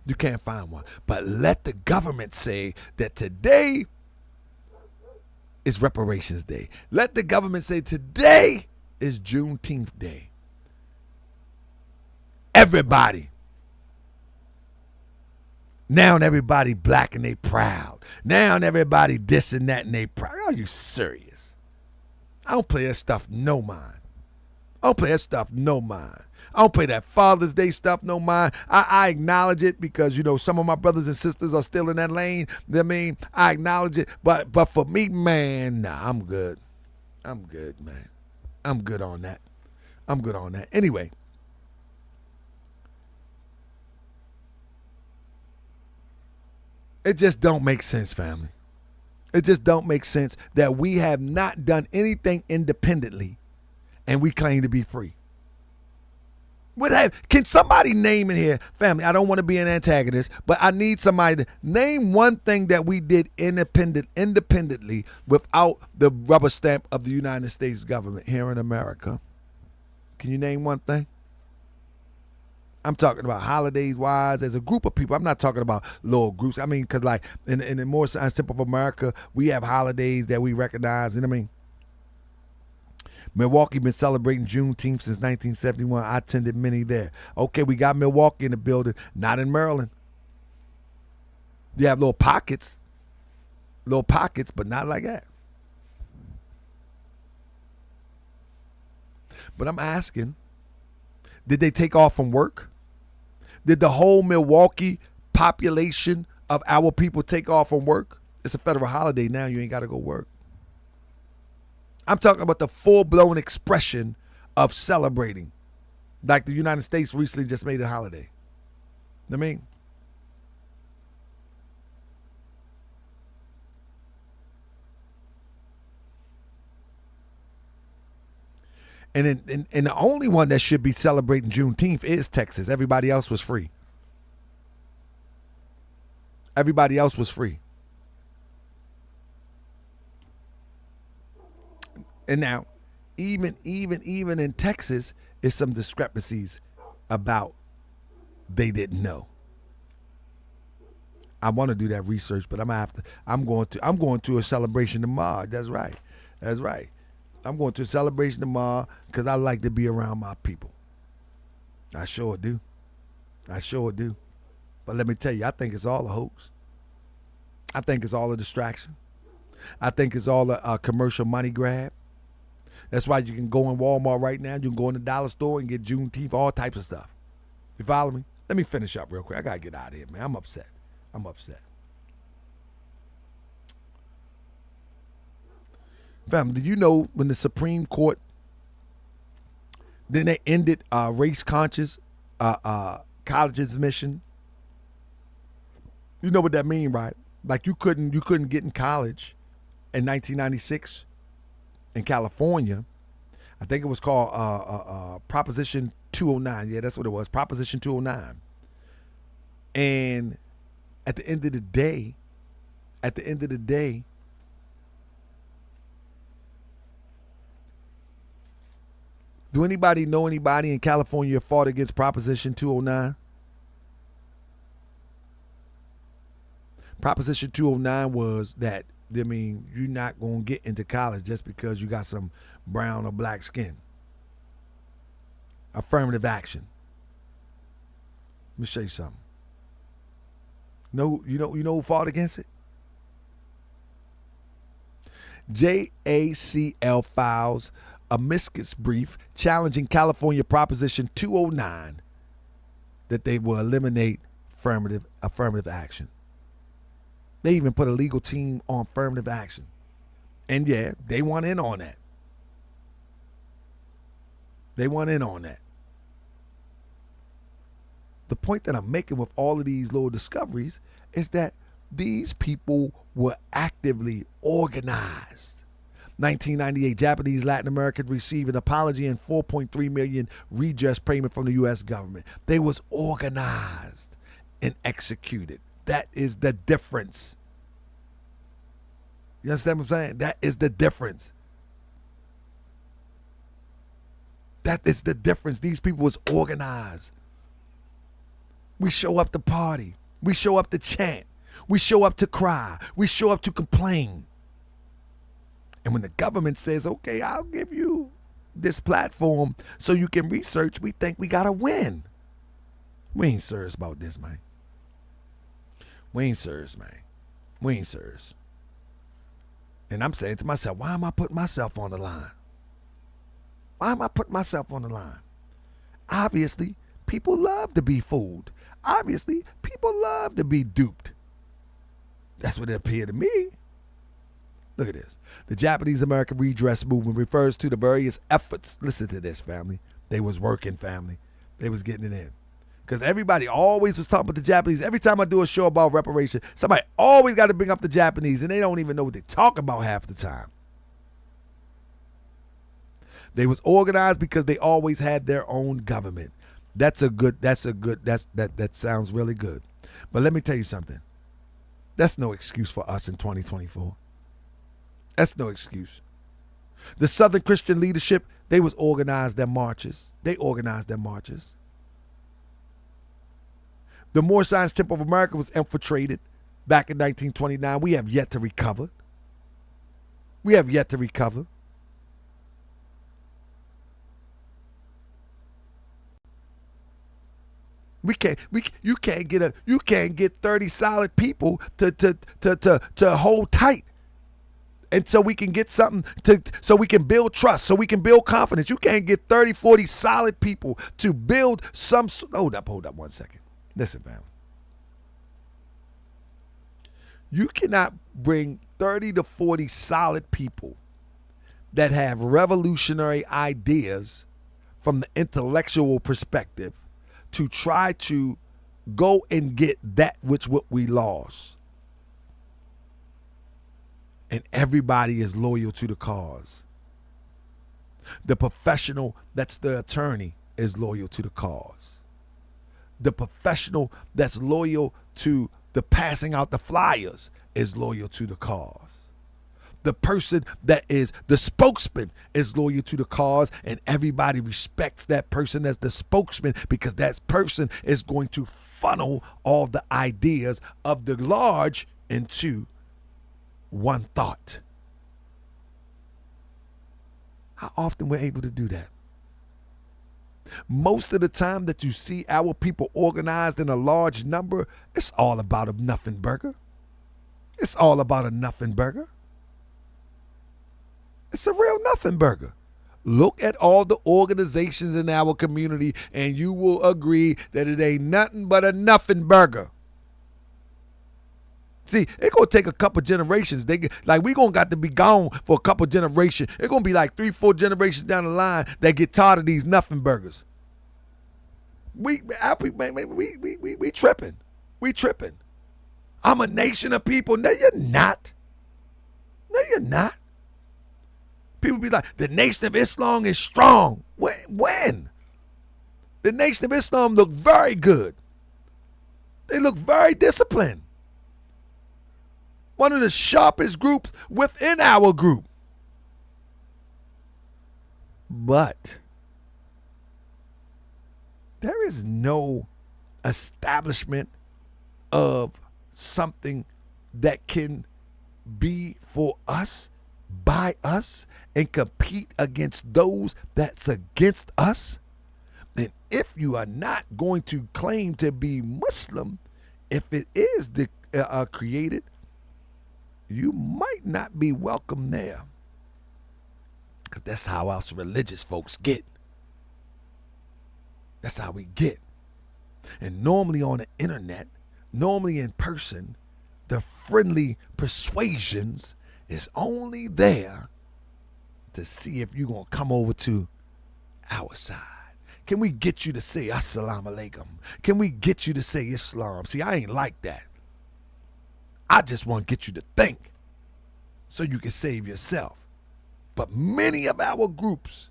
You can't find one. But let the government say that today is Reparations Day. Let the government say today is Juneteenth Day. Everybody. Now everybody black and they proud. Now everybody this and that and they proud. Are you serious? I don't play that stuff no mind. I don't play that stuff no mind. I don't play that Father's Day stuff no mind. I acknowledge it because, you know, some of my brothers and sisters are still in that lane. I mean, I acknowledge it. But for me, man, nah, I'm good. I'm good, man. I'm good on that. I'm good on that. Anyway. It just don't make sense, family. It just don't make sense that we have not done anything independently and we claim to be free. Can somebody name in here, family? I don't want to be an antagonist, but I need somebody to name one thing that we did independently without the rubber stamp of the United States government here in America. Can you name one thing? I'm talking about holidays wise as a group of people. I'm not talking about little groups. I mean, because like in the more simple of America, we have holidays that we recognize. You know what I mean? Milwaukee been celebrating Juneteenth since 1971. I attended many there. Okay, we got Milwaukee in the building, not in Maryland. You have little pockets, but not like that. But I'm asking, did they take off from work? Did the whole Milwaukee population of our people take off from work? It's a federal holiday now. You ain't got to go work. I'm talking about the full-blown expression of celebrating. Like the United States recently just made a holiday. You know what I mean? And the only one that should be celebrating Juneteenth is Texas. Everybody else was free. Everybody else was free. And now, even in Texas, is some discrepancies about they didn't know. I want to do that research, but I'm going to a celebration tomorrow. That's right. I'm going to a celebration tomorrow because I like to be around my people. I sure do. But let me tell you, I think it's all a hoax. I think it's all a distraction. I think it's all a commercial money grab. That's why you can go in Walmart right now. You can go in the dollar store and get Juneteenth, all types of stuff. You follow me? Let me finish up real quick. I got to get out of here, man. I'm upset. Fam, did you know when the Supreme Court, then they ended race-conscious college admission? You know what that mean, right? Like you couldn't get in college in 1996 in California. I think it was called Proposition 209. Yeah, that's what it was, Proposition 209. And at the end of the day, do anybody know anybody in California fought against Proposition 209? Proposition 209 was that, I mean, you're not going to get into college just because you got some brown or black skin. Affirmative action. Let me show you something. No, you know who fought against it? JACL files a amicus brief challenging California Proposition 209 that they will eliminate affirmative action. They even put a legal team on affirmative action. And yeah, they want in on that. The point that I'm making with all of these little discoveries is that these people were actively organized. 1998, Japanese Latin Americans received an apology and $4.3 million redress payment from the U.S. government. They was organized and executed. That is the difference. You understand what I'm saying? That is the difference. These people was organized. We show up to party. We show up to chant. We show up to cry. We show up to complain. And when the government says, okay, I'll give you this platform so you can research, we think we got to win. We ain't serious about this, man. We ain't serious. And I'm saying to myself, why am I putting myself on the line? Obviously, people love to be fooled. Obviously, people love to be duped. That's what it appeared to me. Look at this. The Japanese American redress movement refers to the various efforts. Listen to this, family. They was working, family. They was getting it in. Because everybody always was talking about the Japanese. Every time I do a show about reparation, somebody always got to bring up the Japanese, and they don't even know what they talk about half the time. They was organized because they always had their own government. That sounds really good. But let me tell you something. That's no excuse for us in 2024. That's no excuse. The Southern Christian leadership, they organized their marches. The Moore Science Temple of America was infiltrated back in 1929. We have yet to recover. You can't get 30 solid people to hold tight. And so we can get something so we can build trust, so we can build confidence. You can't get 30, 40 solid people to build some. Hold up 1 second. Listen, man. You cannot bring 30 to 40 solid people that have revolutionary ideas from the intellectual perspective to try to go and get that which what we lost. And everybody is loyal to the cause. The professional that's the attorney is loyal to the cause. The professional that's loyal to the passing out the flyers is loyal to the cause. the person that is the spokesman is loyal to the cause, and everybody respects that person as the spokesman because that person is going to funnel all the ideas of the large into one thought. How often we're able to do that? Most of the time that you see our people organized in a large number, it's all about a nothing burger. It's all about a nothing burger. It's a real nothing burger. Look at all the organizations in our community and you will agree that it ain't nothing but a nothing burger. See, it's going to take a couple generations. We going to got to be gone for a couple generations. It's going to be like 3-4 generations down the line that get tired of these nothing burgers. We tripping. We tripping. I'm a nation of people. No, you're not. No, you're not. People be like, the Nation of Islam is strong. When? The Nation of Islam look very good. They look very disciplined. One of the sharpest groups within our group. But there is no establishment of something that can be for us, by us, and compete against those that's against us. And if you are not going to claim to be Muslim, if it is created, you might not be welcome there. Because that's how us religious folks get. That's how we get. And normally on the internet, normally in person, the friendly persuasions is only there to see if you're going to come over to our side. Can we get you to say Assalamu alaikum? Can we get you to say Islam? See, I ain't like that. I just want to get you to think so you can save yourself. But many of our groups,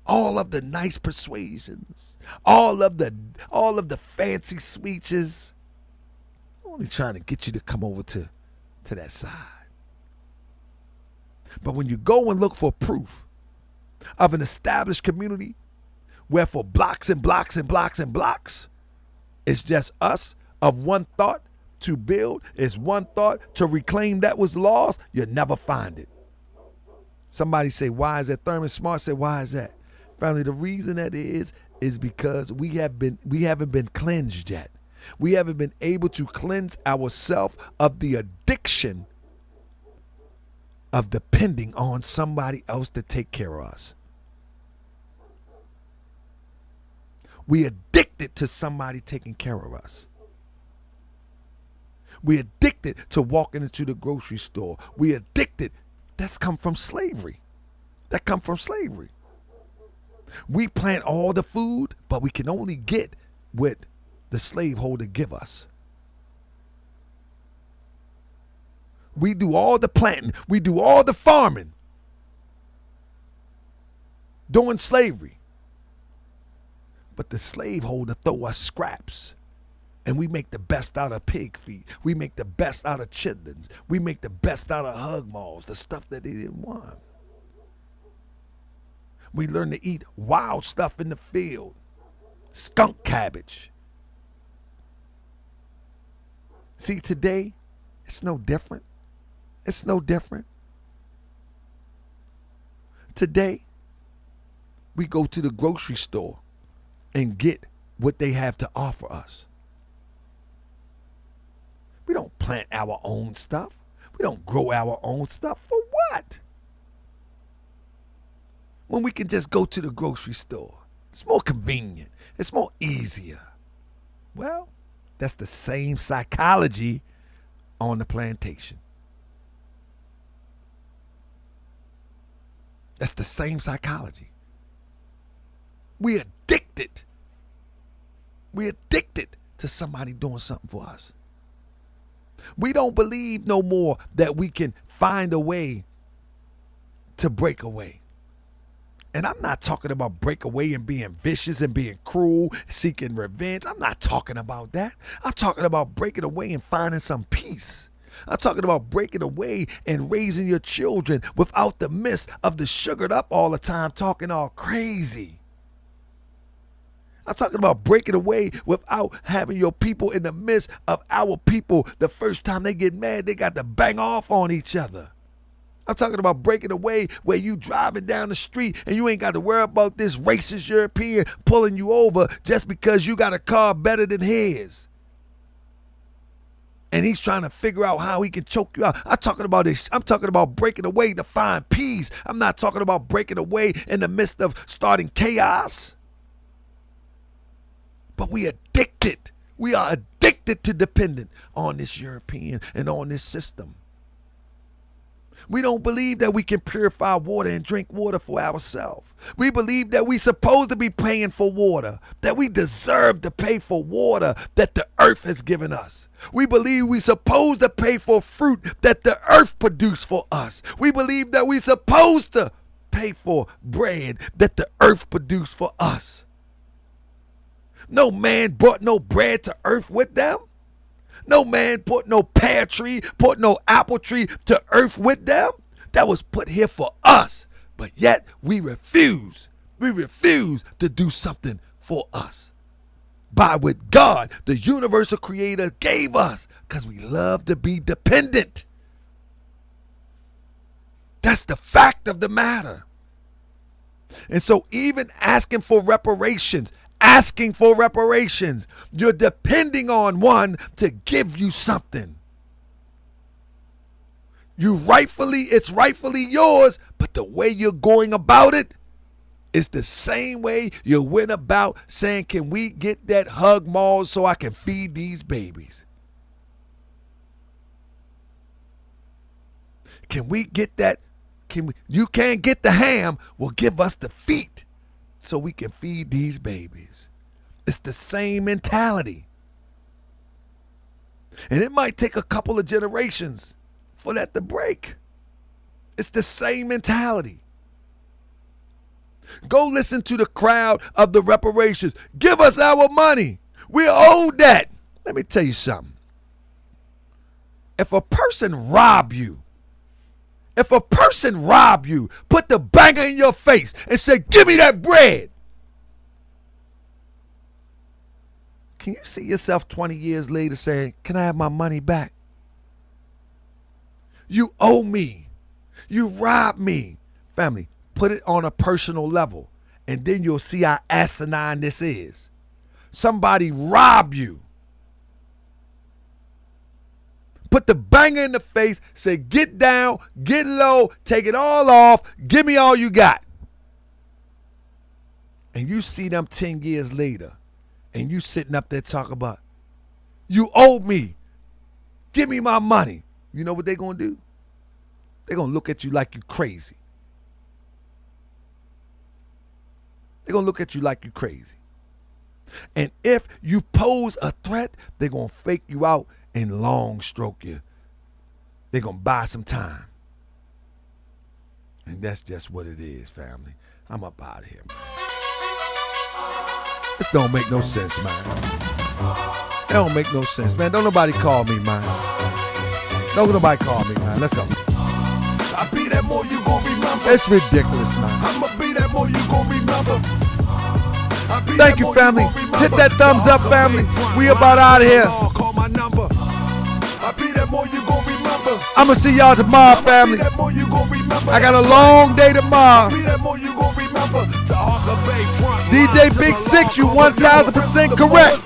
all of the nice persuasions, all of the fancy speeches, only trying to get you to come over to that side. But when you go and look for proof of an established community where for blocks and blocks and blocks and blocks, it's just us of one thought to build, is one thought to reclaim that was lost, you'll never find it. Somebody say, why is that? Thurman Smart said, why is that? Family, the reason that is because we haven't been cleansed yet. We haven't been able to cleanse ourselves of the addiction of depending on somebody else to take care of us. We addicted to somebody taking care of us. We addicted to walking into the grocery store. We addicted. That's come from slavery. That come from slavery. We plant all the food, but we can only get what the slaveholder give us. We do all the planting. We do all the farming during slavery. But the slaveholder throw us scraps. And we make the best out of pig feet. We make the best out of chitlins. We make the best out of hug maws, the stuff that they didn't want. We learn to eat wild stuff in the field. Skunk cabbage. See, today, it's no different. It's no different. Today, we go to the grocery store and get what they have to offer us. We don't plant our own stuff. We don't grow our own stuff. For what? When we can just go to the grocery store. It's more convenient. It's more easier. Well, that's the same psychology on the plantation. That's the same psychology. We addicted. We addicted to somebody doing something for us. We don't believe no more that we can find a way to break away. And I'm not talking about break away and being vicious and being cruel, seeking revenge. I'm not talking about that. I'm talking about breaking away and finding some peace. I'm talking about breaking away and raising your children without the mist of the sugared up all the time, talking all crazy. I'm talking about breaking away without having your people in the midst of our people. The first time they get mad, they got to bang off on each other. I'm talking about breaking away where you driving down the street and you ain't got to worry about this racist European pulling you over just because you got a car better than his. And he's trying to figure out how he can choke you out. I'm talking about this. I'm talking about breaking away to find peace. I'm not talking about breaking away in the midst of starting chaos. But we addicted. We are addicted to dependent on this European and on this system. We don't believe that we can purify water and drink water for ourselves. We believe that we're supposed to be paying for water, that we deserve to pay for water that the earth has given us. We believe we're supposed to pay for fruit that the earth produced for us. We believe that we're supposed to pay for bread that the earth produced for us. No man brought no bread to earth with them. No man put no pear tree, put no apple tree to earth with them. That was put here for us. But yet we refuse. We refuse to do something for us. By what God, the universal creator, gave us. Because we love to be dependent. That's the fact of the matter. And so even asking for reparations, you're depending on one to give you something. It's rightfully yours, but the way you're going about it is the same way you went about saying, can we get that hug maul so I can feed these babies? Can we get that? You can't get the ham, well, give us the feet so we can feed these babies. It's the same mentality. And it might take a couple of generations for that to break. It's the same mentality. Go listen to the crowd of the reparations. Give us our money. We're owed that. Let me tell you something. If a person rob you, put the banger in your face and say, give me that bread. Can you see yourself 20 years later saying, can I have my money back? You owe me. You robbed me. Family, put it on a personal level, and then you'll see how asinine this is. Somebody rob you. Put the banger in the face, say, get down, get low, take it all off, give me all you got. And you see them 10 years later, and you sitting up there talking about, you owe me, give me my money. You know what they're going to do? They're going to look at you like you crazy. They're going to look at you like you crazy. And if you pose a threat, they're going to fake you out and long stroke you. They're going to buy some time. And that's just what it is, family. I'm up out of here, man. This don't make no sense, man. It don't make no sense, man. Don't nobody call me, man. Don't nobody call me, man. Let's go. I be that more you gon' remember. It's ridiculous, man. I'ma be that more you gon' remember. Thank you, family. Hit that thumbs up, family. We about out of here. Call my number. I be that more you gon' remember. I'ma see y'all tomorrow, family. I got a long day tomorrow. DJ Big Six, you 1,000% correct.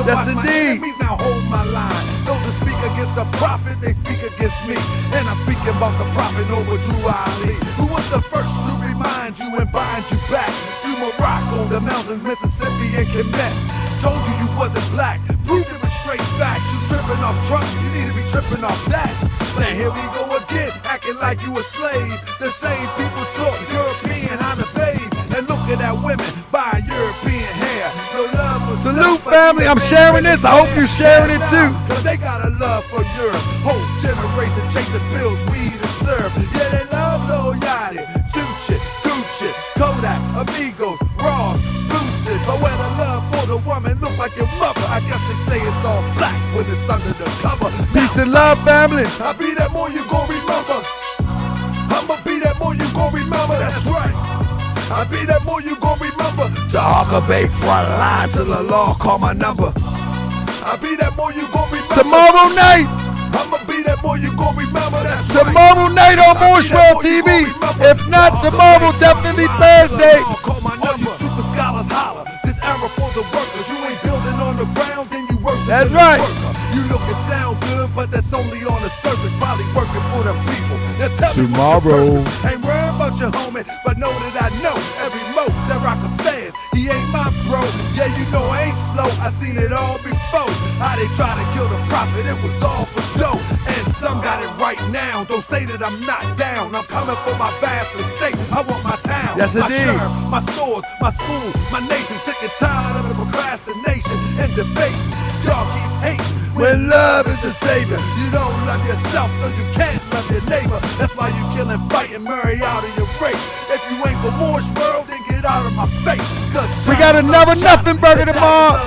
Yes, indeed. Now hold my line. Those that speak against the prophet, they speak against me. And I'm speaking about the prophet over Drew Ali, who was the first to remind you and bind you back to Morocco, the mountains, Mississippi, and Quebec. Told you you wasn't black, proved it with straight facts. You tripping off Trump, you need to be tripping off that. Now here we go again, acting like you a slave. The same people talk European, how to bathe. And looking at women buying European hair. No love for Salute, family. I'm sharing this. I hope you're sharing it too. Cause they got a love for Europe. Whole generation chasing pills, weed and syrup. Yeah, they love Lil Yachty, Tucci, Gucci, Kodak, Amigos, Ross, Lucid. But where the love for the woman look like like your mother. I guess they say it's all black when it's under the cover. Peace and love, family. I be that more you gon' remember. I'ma be that more you gon' remember. That's right. I be that more you gon' remember. Taharkabey front line till the law call my number. I be that more you gon' remember. Tomorrow night. I'ma be that more you gon' remember. That's Tomorrow night on World TV. If not tomorrow, definitely Thursday. All you super scholars holler. This era for the workers. You ain't building on the ground, then you work. That's right. You look and sound good, but that's only on the surface. Probably working for them people. Now tell Tomorrow. Me ain't worried about your homie, but know that I know every mo that rock a fast. He ain't my bro. Yeah, you know I ain't slow. I seen it all before. How they try to kill the prophet, it was all for show. And some got it right now. Don't say that I'm not down. I'm coming for my vast mistake. I want my town. Yes, my indeed. sheriff, my stores, my school, my nation. Sick and tired of the procrastination and debate. Y'all keep hating when love is the savior. You don't love yourself, so you can't love your neighbor. That's why you kill and fight and marry out of your race. If you ain't for Moore's world, then get out of my face. We got another nothing burger tomorrow.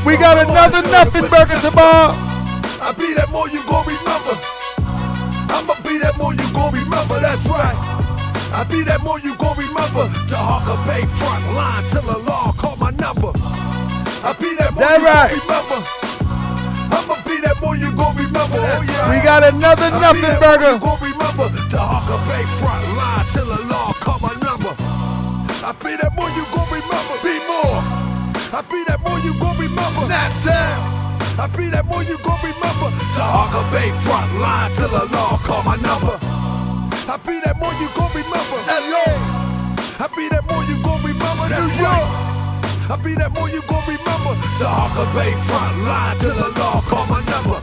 We got another nothing burger tomorrow. I be that more you gon' remember. I'ma be that more you gon' remember. That's right. I be that more you gon' remember. Taharkabey front line till the law call my number. I be that more you gon' remember. I'ma be that more you gon' remember. Oh, yeah. We got another nothing burger. You gon' remember. Taharkabey front line till the law call my number. I be that more you gon' remember. Be more. I be that more you gon' remember. That town. I be that more you gon' remember. Taharkabey front line till the law call my number. I be that more you gon' remember. LA. I be that more you gon' remember. New York. I be that more you gon' remember. Taharkabey front line till the law call my number.